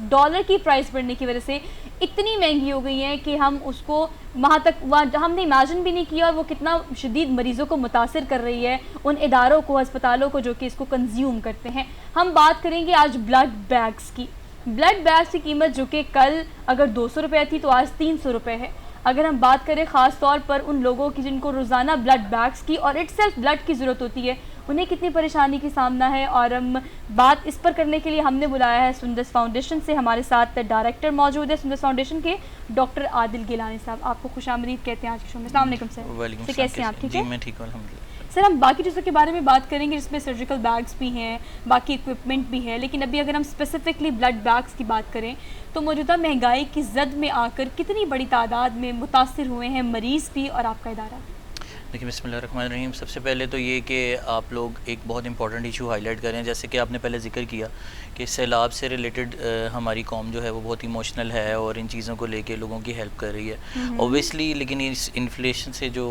डॉलर की प्राइस बढ़ने की वजह से इतनी महंगी हो गई हैं कि हम उसको वहाँ तक हमने इमेजिन भी नहीं किया, और वो कितना शदीद मरीज़ों को मुतासिर कर रही है, उन इदारों को, अस्पतालों को जो कि इसको कंज्यूम करते हैं। हम बात करेंगे आज ब्लड बैग्स की। ब्लड बैग्स की कीमत जो कि कल अगर 200 रुपये थी तो आज 300 रुपये है। अगर हम बात करें ख़ास तौर पर उन लोगों की जिनको रोज़ाना ब्लड बैग्स की और इटसेल्फ ब्लड की ज़रूरत होती है, उन्हें कितनी परेशानी की सामना है, और हम बात इस पर करने के लिए हमने बुलाया है सुंदस फाउंडेशन से। हमारे साथ डायरेक्टर मौजूद है सुंदस फाउंडेशन के, डॉक्टर आदिल गिलानी साहब। आपको खुशामदीद कहते हैं आज के शो में। अस्सलाम वालेकुम सर। वालेकुम तो कैसे हैं आप? ठीक है, मैं ठीक हूँ अल्हम्दुलिल्लाह। सर हम बाकी चीज़ों के बारे में बात करेंगे जिसमें सर्जिकल बैग्स भी हैं, बाकी इक्विपमेंट भी है, लेकिन अभी अगर हम स्पेसिफिकली ब्लड बैग्स की बात करें तो मौजूदा महंगाई की जद में आकर कितनी बड़ी तादाद में मुतासिर हुए हैं मरीज़ भी और आपका इदारा? देखिए, बिस्मिल्लाहिर्रहमानिर्रहीम। सबसे पहले तो ये कि आप लोग एक बहुत इंपॉर्टेंट इशू हाईलाइट करें, जैसे कि आपने पहले जिक्र किया कि सैलाब से रिलेटेड हमारी कौम जो है वो बहुत इमोशनल है और इन चीज़ों को लेके लोगों की हेल्प कर रही है ऑब्वियसली, लेकिन इस इन्फ्लेशन से जो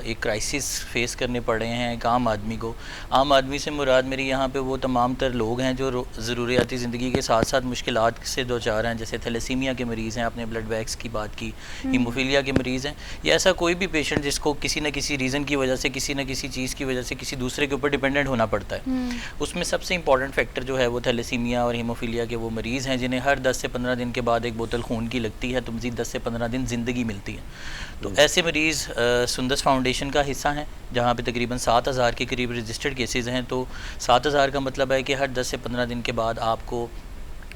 एक क्राइसिस फेस करने पड़ रहे हैं एक आम आदमी को, आम आदमी से मुराद मेरी यहाँ पे वो तमाम तर लोग हैं जो ज़रूरियाती ज़िंदगी के साथ साथ मुश्किलात से दो चार हैं, जैसे थैलेसीमिया के मरीज़ हैं, आपने ब्लड बैग्स की बात की, हीमोफीलिया के मरीज़ हैं, या ऐसा कोई भी पेशेंट जिसको किसी न किसी रीज़न की वजह से, किसी न किसी चीज़ की वजह से किसी दूसरे के ऊपर डिपेंडेंट होना पड़ता है। उसमें सबसे इंपॉर्टेंट फैक्टर जो है वो थैलेसीमिया और हीमोफीलिया के वो मरीज़ हैं जिन्हें हर 10 से 15 दिन के बाद एक बोतल खून की लगती है, तो मज़ीद 10 से 15 दिन ज़िंदगी मिलती है। तो ऐसे मरीज़ सुंदस फाउंडेशन का हिस्सा हैं, जहाँ पे तकरीबन 7000 के करीब रजिस्टर्ड केसेस हैं। तो 7000 का मतलब है कि हर 10 से 15 दिन के बाद आपको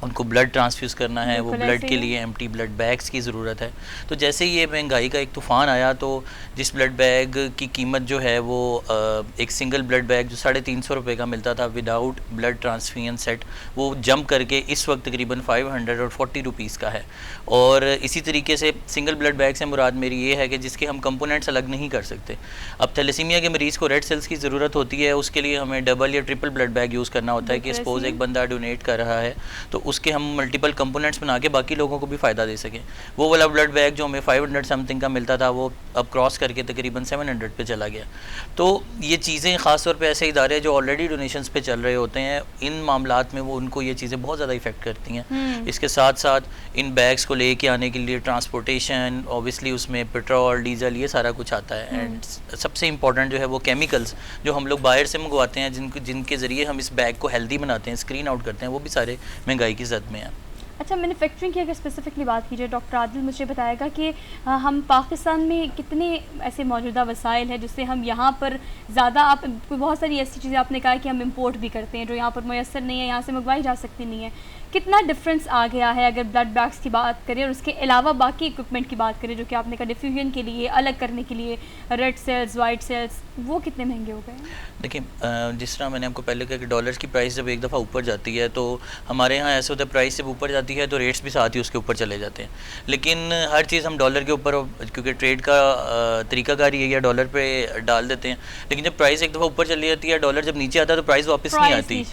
उनको ब्लड ट्रांसफ्यूज़ करना है, वो ब्लड के लिए एम्प्टी ब्लड बैग्स की ज़रूरत है। तो जैसे ये महंगाई का एक तूफ़ान आया तो जिस ब्लड बैग की कीमत जो है वो एक सिंगल ब्लड बैग जो 350 रुपये का मिलता था विदाउट ब्लड ट्रांसफ्यूजन सेट, वो जंप करके इस वक्त तकरीबन 540 रुपीज़ का है। और इसी तरीके से सिंगल ब्लड बैग से मुराद मेरी ये है कि जिसके हम कंपोनेंट्स अलग नहीं कर सकते। अब थैलेसीमिया के मरीज़ को रेड सेल्स की ज़रूरत होती है, उसके लिए हमें डबल या ट्रिपल ब्लड बैग यूज़ करना होता है कि सपोज़ एक बंदा डोनेट कर रहा है तो उसके हम मल्टीपल कंपोनेंट्स बना के बाकी लोगों को भी फ़ायदा दे सकें। वो वाला ब्लड बैग जो हमें 500 समथिंग का मिलता था वो अब क्रॉस करके तकरीबन 700 पे चला गया। तो ये चीज़ें ख़ास तौर पे ऐसे इदारे जो ऑलरेडी डोनेशंस पे चल रहे होते हैं, इन मामलात में वो उनको ये चीज़ें बहुत ज़्यादा इफ़ेक्ट करती हैं। इसके साथ साथ इन बैग्स को लेके आने के लिए ट्रांसपोर्टेशन, ऑब्वियसली उसमें पेट्रोल, डीजल, ये सारा कुछ आता है। एंड सबसे इंपॉर्टेंट जो है वो केमिकल्स जो हम लोग बाहर से मंगवाते हैं, जिनके ज़रिए हम इस बैग को हेल्दी बनाते हैं, स्क्रीन आउट करते हैं, वो भी सारे महंगाई की जद में हैं। अच्छा, मैन्युफैक्चरिंग की अगर स्पेसिफिकली बात कीजिए, डॉक्टर आदिल मुझे बताएगा कि हम पाकिस्तान में कितने ऐसे मौजूदा वसाइल हैं जिससे हम यहाँ पर ज़्यादा, आप बहुत सारी ऐसी चीज़ें आपने कहा कि हम इंपोर्ट भी करते हैं जो यहाँ पर मैसर नहीं है, यहाँ से मंगवाई जा सकती नहीं है, कितना डिफरेंस आ गया है अगर ब्लड बैग्स की बात करें और उसके अलावा बाकी इक्विपमेंट की बात करें जो कि आपने कहा डिफ्यूजन के लिए, अलग करने के लिए, रेड सेल्स, वाइट सेल्स, वो कितने महंगे हो गए हैं? देखिए, जिस तरह मैंने आपको पहले कहा कि डॉलर की प्राइस जब एक दफ़ा ऊपर जाती है तो हमारे यहाँ ऐसा होता है, प्राइस जब ऊपर जाती है तो रेट्स भी साथ ही उसके ऊपर चले जाते हैं। लेकिन हर चीज़ हम डॉलर के ऊपर, क्योंकि ट्रेड का तरीकाकार ये है, डॉलर पे डाल देते हैं, लेकिन जब प्राइस एक दफ़ा ऊपर चली जाती है, डॉलर जब नीचे आता है तो प्राइस वापस नहीं आती,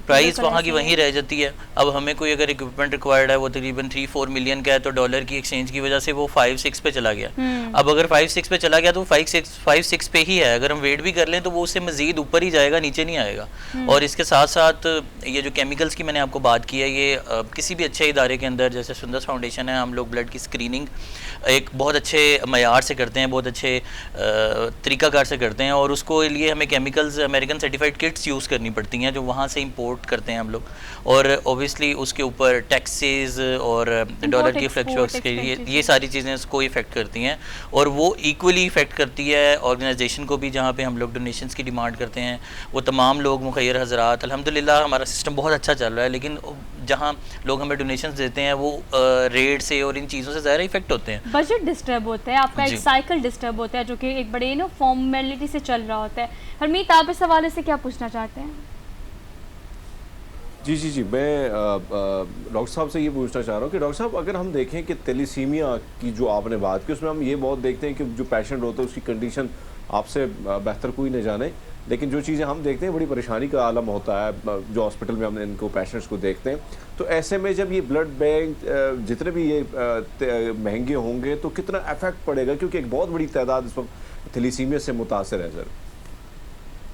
प्राइस वहाँ की वहीं रह जाती है। अब हमें कोई अगर इक्विपमेंट रिक्वायर्ड है वो तकरीबन 3-4 मिलियन का है, तो डॉलर की एक्सचेंज की वजह से वो 5-6 पे चला गया। अब अगर 5-6 पे चला गया तो 5-6 पे ही है, अगर हम वेट भी कर लें तो वो उससे मज़ीद ऊपर ही जाएगा, नीचे नहीं आएगा। और इसके साथ साथ ये जो केमिकल्स की मैंने आपको बात की है, ये किसी भी अच्छे इदारे के अंदर, जैसे सुंदस फाउंडेशन है, हम लोग ब्लड की स्क्रीनिंग एक बहुत अच्छे मयार से करते हैं, बहुत अच्छे तरीकाकार से करते हैं, और उसको लिए हमें chemicals American certified kits use करनी पड़ती हैं जो वहाँ से इंपोर्ट करते हैं हम लोग। और ओबियसली उसके ऊपर टैक्सेस और डॉलर की फ्लक्चुएट्स के लिए ये सारी चीज़ें उसको इफ़ेक्ट करती हैं, और वो इक्वली इफ़ेक्ट करती है ऑर्गेनाइजेशन को भी, जहाँ पे हम लोग डोनेशंस की डिमांड करते हैं। वो तमाम लोग मुखैर हज़रात, अल्हम्दुलिल्लाह हमारा सिस्टम बहुत अच्छा चल रहा है, लेकिन जहाँ लोग हमें डोनेशंस देते हैं वो रेट से और इन चीज़ों से ज़्यादा इफेक्ट होते हैं। बजट डिस्टर्ब होता है आपका, एक साइकिल डिस्टर्ब होता है जो कि एक बड़े फॉर्मेलिटी से चल रहा होता है। हरमीत, आप इस हवाले से क्या पूछना चाहते हैं? जी, मैं डॉक्टर साहब से ये पूछना चाह रहा हूँ कि डॉक्टर साहब, अगर हम देखें कि थैलेसीमिया की जो आपने बात की, उसमें हम ये बहुत देखते हैं कि जो पेशेंट होता है उसकी कंडीशन आपसे बेहतर कोई न जाने, लेकिन जो चीज़ें हम देखते हैं बड़ी परेशानी का आलम होता है जो हॉस्पिटल में हम इनको पेशेंट्स को देखते हैं। तो ऐसे में जब ये ब्लड बैंक जितने भी ये महंगे होंगे तो कितना इफेक्ट पड़ेगा, क्योंकि एक बहुत बड़ी तादाद इस वक्त थैलेसीमिया से मुतासर है सर।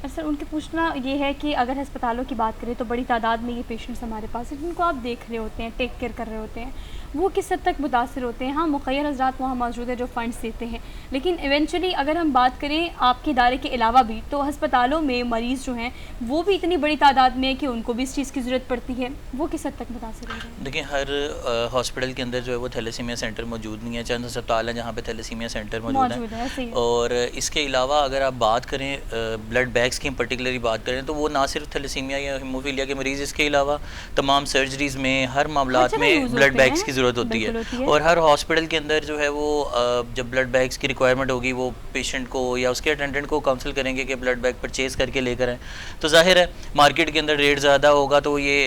सर, उनके पूछना ये है कि अगर अस्पतालों की बात करें तो बड़ी तादाद में ये पेशेंट्स हमारे पास हैं जिनको आप देख रहे होते हैं, टेक केयर कर रहे होते हैं, वो किस हद तक मुतासर होते हैं। हाँ, मुखैर हज़रात वहाँ मौजूद है जो फ़ंड्स देते हैं, लेकिन इवेंचुअली अगर हम बात करें आपके इदारे के अलावा भी, तो अस्पतालों में मरीज़ जो हैं वो भी इतनी बड़ी तादाद में है कि उनको भी इस चीज़ की ज़रूरत पड़ती है। वो किस हद तक मुतासर हो रहे हैं? देखिए, हर हॉस्पिटल के अंदर जो है वो थैलेसीमिया सेंटर मौजूद नहीं है। चंद अस्पताल हैं जहाँ पे थैलेसीमिया सेंटर मौजूद है। ऐसे ही। और इसके अलावा अगर आप बात करें ब्लड बैंक्स की पर्टिकुलरली बात करें तो वो ना सिर्फ थैलेसीमिया या हीमोफीलिया के मरीज़, इसके अलावा तमाम सर्जरीज़ में, हर मामलात में ब्लड बैंक्स की ज़रूरत होती है। और हर हॉस्पिटल के अंदर जो है वो जब ब्लड बैंक्स की रिक्वायरमेंट होगी वो पेशेंट को या उसके अटेंडेंट को काउंसिल करेंगे कि ब्लड बैंक परचेज़ करके लेकर आएँ। तो जाहिर है मार्केट के अंदर रेट ज़्यादा होगा तो ये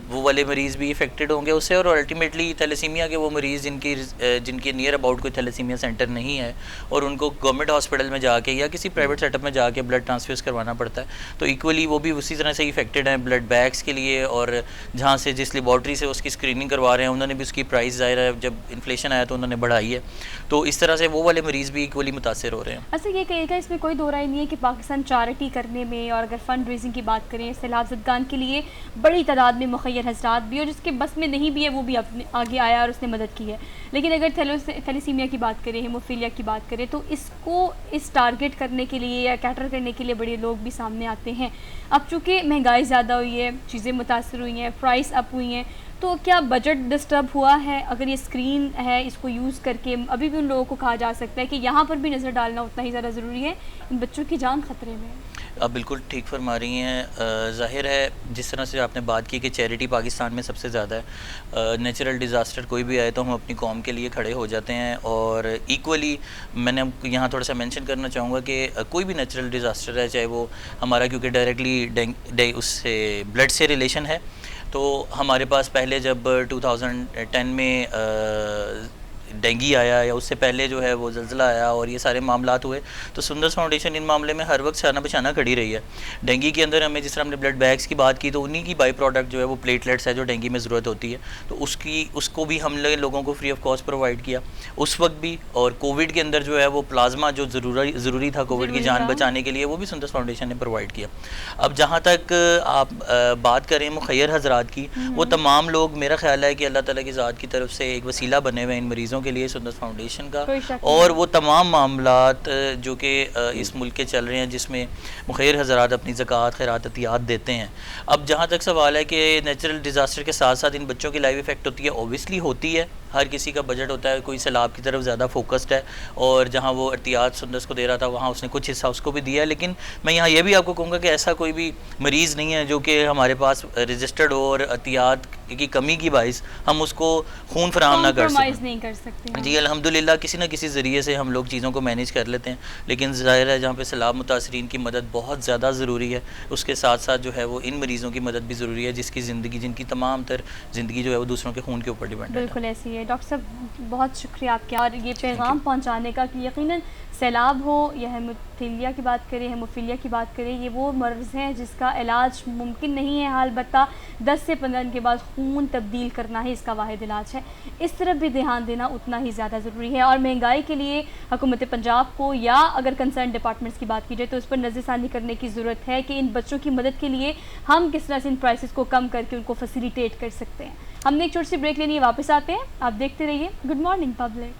वो वाले मरीज़ भी इफेक्टेड होंगे उससे, और अल्टीमेटली थैलेसीमिया के वो मरीज़ जिनके नियर अबाउट कोई थैलेसीमिया सेंटर नहीं है और उनको गवर्नमेंट हॉस्पिटल में जाके या किसी प्राइवेट सेटअप में जाके ब्लड ट्रांसफ्यूज़ करवाना पड़ता है, तो इक्वली वो भी उसी तरह से इफेक्टेड हैं ब्लड बैंक्स के लिए। और जहाँ से जिस लेबॉर्ट्री से उसकी स्क्रीनिंग करवा रहे हैं उन्होंने भी उसकी प्राइस ज़ाहिर है जब इन्फ्लेशन आया तो उन्होंने बढ़ाई है, तो इस तरह से वो वाले मरीज़ भी इक्वली मुतासर हो रहे हैं। अच्छा, ये कहेगा इसमें कोई दो राय नहीं है कि पाकिस्तान चैरिटी करने में, और अगर फ़ंड रेजिंग की बात करें सैलाब ज़दगान के लिए, बड़ी तादाद में मुखैर हज़रात भी और जिसके बस में नहीं भी है वो भी अपने आगे आया और उसने मदद की है। लेकिन अगर थैलेसीमिया की बात करें, हीमोफीलिया की बात करें, तो इसको इस टारगेट करने के लिए या कैटर करने के लिए बड़े लोग भी सामने आते हैं। अब चूँकि महंगाई ज़्यादा हुई है, चीज़ें मुतासर हुई हैं, प्राइस अप हुई हैं, तो क्या बजट डिस्टर्ब हुआ है? अगर ये स्क्रीन है इसको यूज़ करके अभी भी उन लोगों को कहा जा सकता है कि यहाँ पर भी नज़र डालना उतना ही ज़्यादा ज़रूरी है, इन बच्चों की जान खतरे में है। आप बिल्कुल ठीक फरमा रही हैं। ज़ाहिर है जिस तरह से आपने बात की कि चैरिटी पाकिस्तान में सबसे ज़्यादा है, नेचुरल डिज़ास्टर कोई भी आए तो हम अपनी कौम के लिए खड़े हो जाते हैं। और इक्वली मैंने यहाँ थोड़ा सा मेंशन करना चाहूँगा कि कोई भी नेचुरल डिज़ास्टर है, चाहे वो हमारा क्योंकि डायरेक्टली उससे ब्लड से रिलेशन है, तो हमारे पास पहले जब 2010 में डेंगी आया या उससे पहले जो है वो ज़लज़ला आया और ये सारे मामलात हुए, तो सुंदर फाउंडेशन इन मामले में हर वक्त शाना बशाना खड़ी रही है। डेंगी के अंदर हमें जिस तरह हमने ब्लड बैग्स की बात की तो उन्हीं की बाई प्रोडक्ट जो है वो प्लेटलेट्स है जो डेंगी में ज़रूरत होती है, तो उसको भी हमने लोगों को फ्री ऑफ कॉस्ट प्रोवाइड किया उस वक्त भी। और कोविड के अंदर जो है वो प्लाज्मा जो ज़रूरी था कोविड की जान बचाने के लिए, वो भी सुंदर फाउंडेशन ने प्रोवाइड किया। अब जहाँ तक आप बात करें मुखैर हज़रात की, वो तमाम लोग मेरा ख्याल है कि अल्लाह ताला की ज़ात की तरफ से एक वसीला बने हुए इन मरीज़ों के लिए सुंदर फाउंडेशन का, और वो तमाम मामलात जो कि इस मुल्क के चल रहे हैं जिसमें मुखैर हज़रात अपनी ज़कात खैरात अतियात देते हैं। अब जहाँ तक सवाल है कि नेचुरल डिज़ास्टर के साथ साथ इन बच्चों की लाइफ इफ़ेक्ट होती है, ओबियसली होती है, हर किसी का बजट होता है, कोई सैलाब की तरफ ज़्यादा फोकस्ड है और जहाँ वो एहतियात सुंदर को दे रहा था वहाँ उसने कुछ हिस्सा उसको भी दिया है। लेकिन मैं यहाँ ये भी आपको कहूँगा कि ऐसा कोई भी मरीज़ नहीं है जो कि हमारे पास रजिस्टर्ड हो और एहतियात की कमी की बाइस हम उसको खून फराहम ना कर सकते। जी अल्हम्दुलिल्लाह किसी न किसी ज़रिए से हम लोग चीज़ों को मैनेज कर लेते हैं, लेकिन ज़ाहिर है जहाँ पे सैलाब मुतासरीन की मदद बहुत ज़्यादा ज़रूरी है, उसके साथ साथ जो है वो इन मरीज़ों की मदद भी ज़रूरी है जिनकी तमाम तर ज़िंदगी जो है वो दूसरों के खून के ऊपर डिपेंड है। बिल्कुल ऐसी है। डॉक्टर साहब बहुत शुक्रिया आपका और ये पैगाम पहुँचाने का कि यकीनन सैलाब हो या हेमोफीलिया की बात करें, हेमोफीलिया की बात करें, ये वो मर्ज़ हैं जिसका इलाज मुमकिन नहीं है, अलबत्ता 10 से 15 दिन के बाद खून तब्दील करना ही इसका वाहिद इलाज है। इस तरफ भी ध्यान देना उतना ही ज़्यादा ज़रूरी है और महंगाई के लिए हुकूमत पंजाब को या अगर कंसर्न डिपार्टमेंट्स की बात की जाए तो उस पर नज़रसानी करने की ज़रूरत है कि इन बच्चों की मदद के लिए हम किस तरह से इन प्राइसेस को कम करके उनको फैसिलिटेट कर सकते हैं। हमने एक छोटी सी ब्रेक लेनी है, वापस आते हैं, आप देखते रहिए good morning public.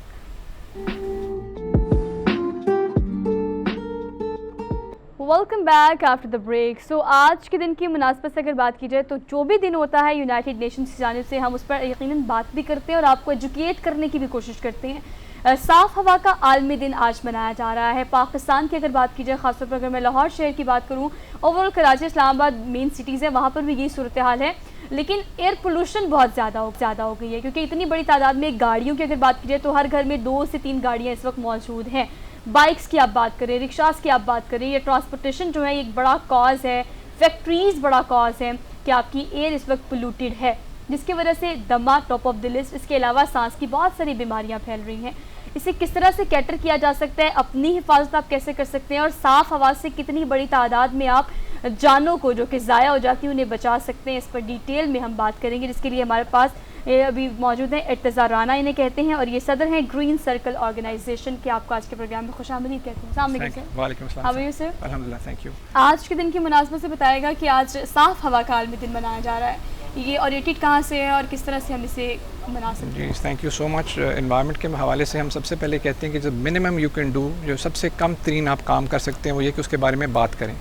Welcome back after the break. So आज के दिन की मुनासबत से अगर बात की जाए तो जो भी दिन होता है यूनाइटेड नेशंस की जानिब से हम उस पर यकीनन बात भी करते हैं और आपको एजुकेट करने की भी कोशिश करते हैं। साफ़ हवा का आलमी दिन आज मनाया जा रहा है। पाकिस्तान की अगर बात की जाए, ख़ासतौर पर अगर मैं लाहौर शहर की बात करूँ, overall Karachi Islamabad main cities हैं, वहाँ पर भी यही सूरत हाल है। लेकिन एयर पोल्यूशन बहुत ज़्यादा हो गई है, क्योंकि इतनी बड़ी तादाद में गाड़ियों की अगर बात की जाए तो हर घर में 2 से 3 गाड़ियाँ इस वक्त मौजूद हैं। बाइक्स की आप बात करें, रिक्शास की आप बात करें, ये ट्रांसपोर्टेशन जो है एक बड़ा कॉज है, फैक्ट्रीज़ बड़ा कॉज है कि आपकी एयर इस वक्त पोल्यूटेड है, जिसकी वजह से दमा टॉप ऑफ द लिस्ट। इसके अलावा सांस की बहुत सारी बीमारियां फैल रही हैं। इसे किस तरह से कैटर किया जा सकता है, अपनी हिफाजत आप कैसे कर सकते हैं, और साफ़ हवा से कितनी बड़ी तादाद में आप जानों को जो कि ज़ाया हो जाती है उन्हें बचा सकते हैं, इस पर डिटेल में हम बात करेंगे। जिसके लिए हमारे पास अभी मौजूद हैं इर्तज़ा राना, इन्हें कहते हैं, और ये सदर हैं ग्रीन सर्कल ऑर्गेनाइजेशन के। आपको आज के प्रोग्राम में खुशामदीद कहते हैं। अस्सलाम वालेकुम सर। वालेकुम अस्सलाम। How are you sir? अल्हम्दुलिल्लाह, थैंक यू। आज के दिन की मुनासबत से बताएगा कि आज साफ़ हवा का आलमी दिन मनाया जा रहा है, ये ओरिएटेड कहाँ से है और किस तरह से हम इसे मना सकते हैं? जी, thank you so much. Environment के हवाले से हम सबसे पहले कहते हैं कि जो मिनिमम यू कैन डू, जो सबसे कम तरीन आप काम कर सकते हैं, वो ये कि उसके बारे में बात करें।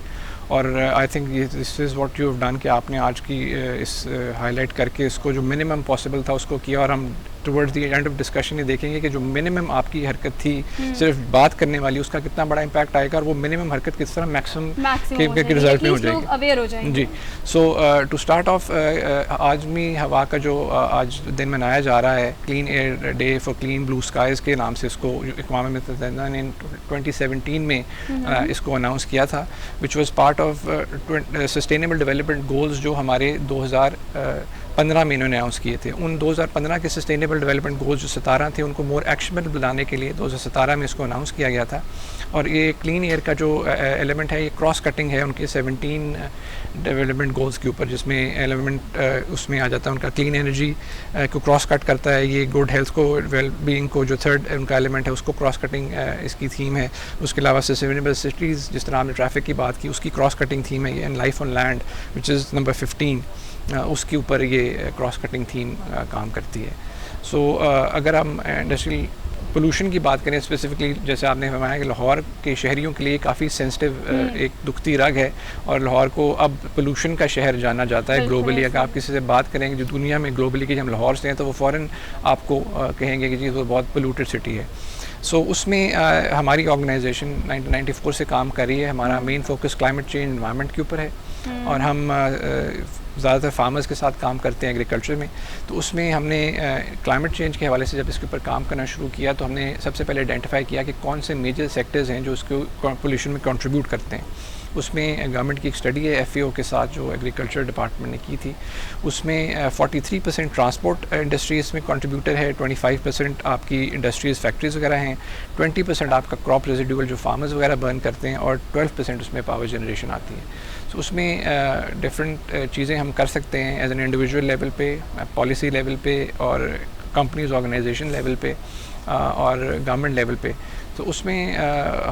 और I think this is what you have done कि आपने आज की इस हाईलाइट करके इसको जो मिनिमम पॉसिबल था उसको किया, और हम towards the end of discussion ये देखेंगे कि जो मिनिमम आपकी हरकत थी सिर्फ बात करने वाली, उसका कितना बड़ा इम्पैक्ट आएगा, और वो मिनिमम हरकत किस तरह मैक्सिमम के रिजल्ट में हो जाएगी, अवेयर हो जाएंगे। जी। सो टू स्टार्ट ऑफ, आजमी हवा का जो आज दिन मनाया जा रहा है, clean air day for clean blue skies के नाम से इसको अक़वाम मुत्तहिदा ने 2017 में इसको अनाउंस किया था, which was part of sustainable development goals जो हमारे 2015 में इन्होंने अनाउंस किए थे। उन 2015 के सस्टेनेबल डेवलपमेंट गोल्स जो 17 थे उनको मोर एक्शनेबल बनाने के लिए 2017 में इसको अनाउंस किया गया था। और ये क्लीन एयर का जो एलिमेंट है, ये क्रॉस कटिंग है उनके 17 डेवलपमेंट गोल्स के ऊपर, जिसमें एलिमेंट उसमें आ जाता है उनका क्लीन एनर्जी को क्रॉस कट करता है, ये गुड हेल्थ को, वेल बीइंग को, जो थर्ड उनका एलिमेंट है उसको क्रॉस कटिंग इसकी थीम है। उसके अलावा सस्टेनेबल सिटीज़, जिस तरह हमने ट्रैफिक की बात की, उसकी क्रॉस कटिंग थीम है ये, and life on land which is number 15, उसके ऊपर ये क्रॉस कटिंग थीम काम करती है। सो अगर हम इंडस्ट्रियल पोल्यूशन की बात करें स्पेसिफिकली, जैसे आपने फरमाया कि लाहौर के शहरियों के लिए काफ़ी सेंसिटिव एक दुखती रग है, और लाहौर को अब पोल्यूशन का शहर जाना जाता है ग्लोबली। अगर आप किसी से बात करेंगे जो दुनिया में ग्लोबली कि हम लाहौर से हैं, तो वो फ़ौरन आपको कहेंगे कि जी वो बहुत पोल्यूटेड सिटी है। सो उसमें हमारी ऑर्गेनाइजेशन 1994 से काम कर रही है। हमारा main focus climate change, environment के ऊपर है, और हम ज़्यादातर फार्मर्स के साथ काम करते हैं एग्रीकल्चर में। तो उसमें हमने क्लाइमेट चेंज के हवाले से जब इसके ऊपर काम करना शुरू किया, तो हमने सबसे पहले आइडेंटिफाई किया कि कौन से मेजर सेक्टर्स हैं जो इसको पोल्यूशन में कंट्रीब्यूट करते हैं। उसमें गवर्नमेंट की एक स्टडी है FAO के साथ जो एग्रीकल्चर डिपार्टमेंट ने की थी, उसमें 43% ट्रांसपोर्ट इंडस्ट्री इसमें कंट्रीब्यूटर है, 25% आपकी इंडस्ट्रीज़ फैक्ट्रीज़ वगैरह हैं, 20% आपका क्रॉप रेजिडुअल जो फार्मर्स वगैरह बर्न करते हैं, और 12% उसमें पावर जनरेशन आती है। तो उसमें डिफरेंट चीज़ें हम कर सकते हैं एज एन इंडिविजुअल लेवल पे, पॉलिसी लेवल पे, और कंपनीज ऑर्गेनाइजेशन लेवल पे, और गवर्नमेंट लेवल पे। तो उसमें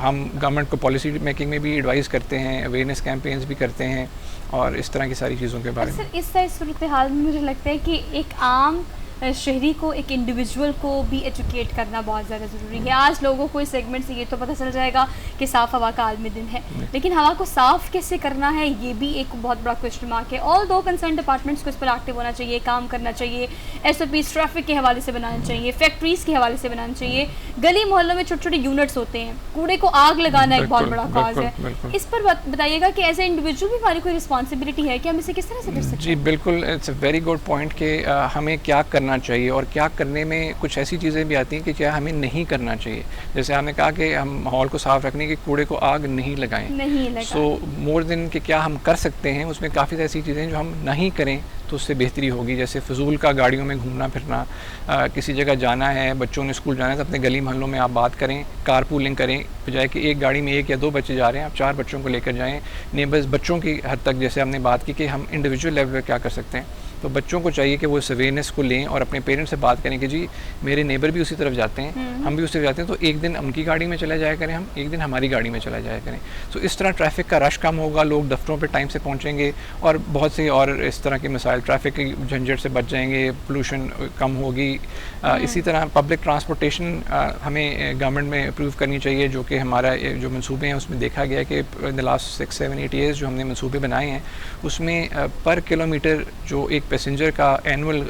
हम गवर्नमेंट को पॉलिसी मेकिंग में भी एडवाइस करते हैं, अवेयरनेस कैंपेन्स भी करते हैं, और इस तरह की सारी चीज़ों के बारे में। सर, इस सूरत हाल में मुझे लगता है कि एक आम शहरी को, एक इंडिविजुअल को भी एजुकेट करना बहुत ज़्यादा ज़रूरी है। आज लोगों को इस सेगमेंट से ये तो पता चल जाएगा कि साफ़ हवा का आलमी दिन है, लेकिन हवा को साफ़ कैसे करना है ये भी एक बहुत बड़ा क्वेश्चन मार्क है। ऑल दो कंसर्न डिपार्टमेंट्स को इस पर एक्टिव होना चाहिए, काम करना चाहिए, SOPs ट्रैफिक के हवाले से बनाना चाहिए, फैक्ट्रीज़ के हवाले से बनाना चाहिए, गली मोहल्लों में छोटे छोटे यूनिट्स होते हैं, कूड़े को आग लगाना एक बहुत बड़ा कॉज है। इस पर बताइएगा कि एज ए इंडिविजुअल भी हमारी कोई रिस्पॉन्सिबिलिटी है कि हम इसे किस तरह से कर सकते हैं? जी बिल्कुल, it's a very good point कि हमें क्या करना चाहिए, और क्या करने में कुछ ऐसी चीज़ें भी आती हैं कि क्या हमें नहीं करना चाहिए। जैसे आपने कहा कि हम माहौल को साफ़ रखने के कूड़े को आग नहीं लगाएं। सो मोर देन कि क्या हम कर सकते हैं, उसमें काफ़ी ऐसी चीज़ें जो हम नहीं करें तो उससे बेहतरी होगी। जैसे फजूल का गाड़ियों में घूमना फिरना, किसी जगह जाना है, बच्चों ने स्कूल जाना है, तो अपने गली मोहल्लों में आप बात करें, कार पूलिंग करें, बजाय कि एक गाड़ी में 1 या 2 बच्चे जा रहे हैं, आप 4 बच्चों को लेकर जाएं। नेबर्स, बच्चों की हद तक जैसे हमने बात की कि हम इंडिविजुअल लेवल पर क्या कर सकते हैं, तो बच्चों को चाहिए कि वो इस अवेयरनेस को लें और अपने पेरेंट्स से बात करें कि जी मेरे नेबर भी उसी तरफ जाते हैं, हम भी उसी तरफ जाते हैं, तो एक दिन उनकी गाड़ी में चला जाया करें, हम एक दिन हमारी गाड़ी में चला जाया करें। तो इस तरह ट्रैफिक का रश कम होगा, लोग दफ्तरों पे टाइम से पहुंचेंगे, और बहुत से और इस तरह के मसाइल, ट्रैफिक की झंझट से बच जाएंगे, पोल्यूशन कम होगी। इसी तरह पब्लिक ट्रांसपोर्टेशन हमें गवर्नमेंट में अप्रूव करनी चाहिए, जो कि हमारा जो मंसूबे हैं उसमें देखा गया कि इन द लास्ट 6, 7, 8 ईयर्स जो हमने मंसूबे बनाए हैं, उसमें पर किलोमीटर जो एक पैसेंजर का एनुअल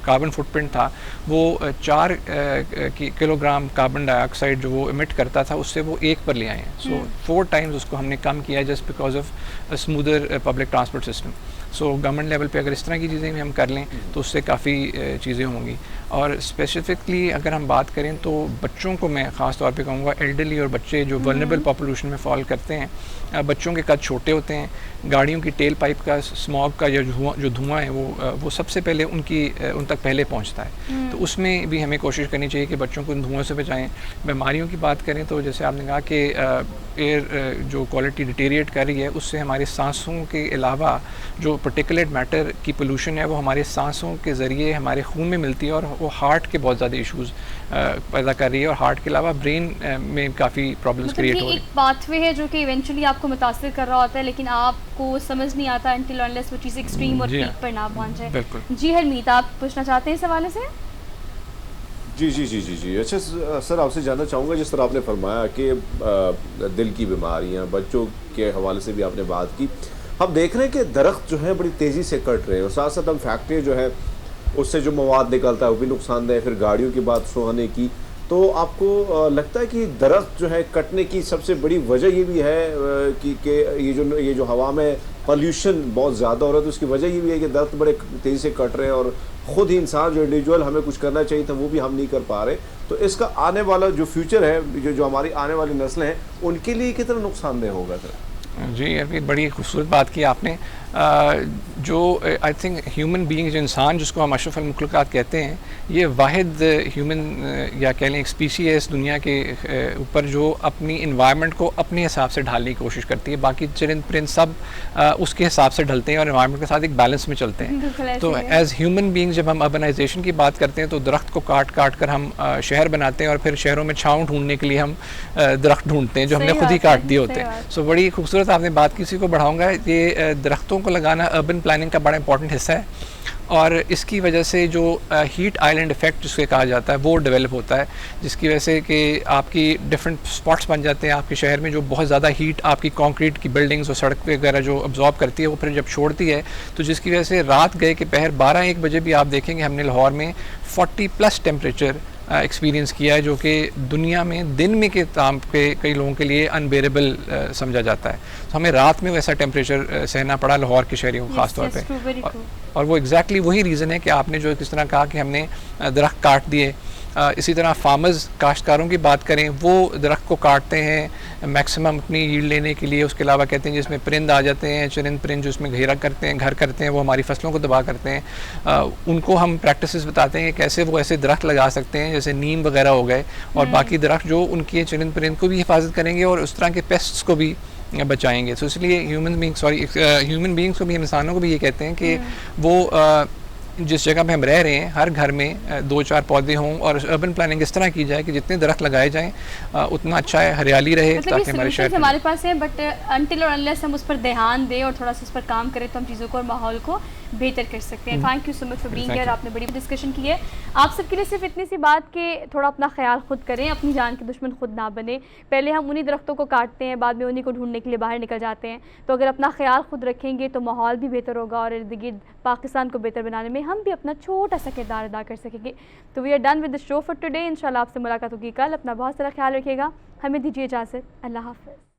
कार्बन फुटप्रिंट था, वो 4 किलोग्राम कार्बन डाइऑक्साइड जो वो इमिट करता था, उससे वो 1 पर ले आए हैं। सो 4 टाइम्स उसको हमने कम किया, just because of smoother public transport system. So government level पे अगर इस तरह की चीज़ें भी हम कर लें तो उससे काफ़ी चीज़ें होंगी। और स्पेसिफिकली अगर हम बात करें तो बच्चों को मैं ख़ास तौर पे कहूँगा, एल्डरली और बच्चे जो वल्नरेबल पॉपुलेशन में फॉल करते हैं, बच्चों के कद छोटे होते हैं, गाड़ियों की टेल पाइप का स्मॉग का जो धुआं है वो सबसे पहले उन तक पहले पहुंचता है। तो उसमें भी हमें कोशिश करनी चाहिए कि बच्चों को उन धुआं से बचाएं। बीमारियों की बात करें तो जैसे आपने कहा कि एयर जो क्वालिटी डिटेरिएट कर रही है उससे हमारे सांसों के अलावा जो पर्टिकुलेट मैटर की पोल्यूशन है वो हमारे सांसों के ज़रिए हमारे खून में मिलती है और वो हार्ट के बहुत ज़्यादा इश्यूज़ पैदा कर रही है और हार्ट के अलावा ब्रेन में काफ़ी प्रॉब्लम्स क्रिएट हो रही है। एक पाथवे है जो कि इवेंचुअली आपको मुतासिर कर रहा होता है, लेकिन आपको समझ नहीं आता until unless वो चीज़ एक्सट्रीम और पीक पर ना पहुंच जाए। बिल्कुल जी हरमीत, आप पूछना चाहते हैं इस हवाले से? जी। अच्छा सर, आपसे जानना चाहूँगा, जिस तरह आपने फरमाया कि दिल की बीमारियाँ, बच्चों के हवाले से भी आपने बात की, हम देख रहे हैं कि दरख्त जो है बड़ी तेज़ी से कट रहे हैं और साथ साथ हम फैक्ट्री जो है उससे जो मवाद निकलता है वो भी नुकसानदेह। फिर गाड़ियों की बात सुहाने की, तो आपको लगता है कि दरख्त जो है कटने की सबसे बड़ी वजह ये भी है कि ये जो हवा में पॉल्यूशन बहुत ज़्यादा हो रहा है, तो उसकी वजह ये भी है कि दरख्त बड़े तेज़ी से कट रहे हैं और ख़ुद ही इंसान जो इंडिविजुअल हमें कुछ करना चाहिए था वो भी हम नहीं कर पा रहे। तो इसका आने वाला जो फ्यूचर है, जो हमारी आने वाली नस्लें हैं, उनके लिए कितना नुकसानदेह होगा सर? जी, अभी बड़ी खूबसूरत बात की आपने। जो आई थिंक ह्यूमन बीइंग, जो इंसान जिसको हम अशरफुल मखलूक़ात कहते हैं, ये वाहिद ह्यूमन या कह लें एक स्पीशी है इस दुनिया के ऊपर जो अपनी इन्वायरमेंट को अपने हिसाब से ढालने की कोशिश करती है। बाकी चरिंद परिंद सब उसके हिसाब से ढलते हैं और इन्वायरमेंट के साथ एक बैलेंस में चलते हैं। तो एज़ ह्यूमन बीइंग जब हम अर्बनाइजेशन की बात करते हैं तो दरख्त को काट कर हम शहर बनाते हैं और फिर शहरों में छाँव ढूंढने के लिए हम दरख्त ढूंढते हैं जो हमने खुद ही काट दिए होते हैं। सो बड़ी खूबसूरत आपने बात की, इसी को बढ़ाऊँगा। ये दरख्तों को लगाना अर्बन प्लानिंग का बड़ा इंपॉर्टेंट हिस्सा है और इसकी वजह से जो हीट आइलैंड इफेक्ट जिसके कहा जाता है वो डेवलप होता है, जिसकी वजह से कि आपकी डिफरेंट स्पॉट्स बन जाते हैं आपके शहर में जो बहुत ज़्यादा हीट आपकी कंक्रीट की बिल्डिंग्स और सड़क वगैरह जो अब्जॉर्ब करती है वो फिर जब छोड़ती है तो जिसकी वजह से रात गए कि पहर 12-1 बजे भी आप देखेंगे हमने लाहौर में 40+ टेम्परेचर एक्सपीरियंस किया है, जो कि दुनिया में दिन में के ताम पे कई लोगों के लिए अनबेरेबल समझा जाता है। तो हमें रात में वैसा टेम्परेचर सहना पड़ा लाहौर के शहरियों को ख़ास तौर पे। और वो एग्जैक्टली वही रीज़न है कि आपने जो किस तरह कहा कि हमने दरख्त काट दिए। इसी तरह फार्मर्स, काश्तकारों की बात करें, वो दरख्त को काटते हैं मैक्सिमम अपनी यील्ड लेने के लिए। उसके अलावा कहते हैं जिसमें परिंद आ जाते हैं, चरिंद परिंद जो उसमें घेरा करते हैं, घर करते हैं, वो हमारी फसलों को तबाह करते हैं। उनको हम प्रैक्टिसेस बताते हैं कि कैसे वो ऐसे दरख्त लगा सकते हैं जैसे नीम वगैरह हो गए और बाकी दरख्त जो उनकी चरिंद परिंद को भी हिफाजत करेंगे और उस तरह के पेस्ट्स को भी बचाएंगे। तो इसलिए ह्यूमन बींग्स को भी, इंसानों को भी ये कहते हैं कि वो जिस जगह पे हम रह रहे हैं हर घर में 2-4 पौधे हों और अर्बन प्लानिंग इस तरह की जाए कि जितने दरख्त लगाए जाएं उतना अच्छा है, हरियाली रहे, मतलब ताकि हमारे शहर हमारे पास है। बट अनटिल और अनलेस हम उस पर ध्यान दें और थोड़ा सा उस पर काम करें तो हम चीज़ों को और माहौल को बेहतर कर सकते हैं। Thank you so much for being here. आपने बड़ी डिस्कशन की है। आप सबके लिए सिर्फ इतनी सी बात कि थोड़ा अपना ख्याल खुद करें, अपनी जान के दुश्मन खुद ना बने। पहले हम उन्हीं दरख्तों को काटते हैं, बाद में उन्हीं को ढूंढने के लिए बाहर निकल जाते हैं। तो अगर अपना ख्याल खुद रखेंगे तो माहौल भी बेहतर होगा और इर्द गिर्द पाकिस्तान को बेहतर बनाने में हम भी अपना छोटा सा किरदार अदा कर सकेंगे। तो we are done with the show for today. इंशाल्लाह आपसे मुलाकात होगी कल। अपना बहुत सारा ख्याल रखिएगा। हमें दीजिए इजाज़त। अल्लाह हाफ़िज़।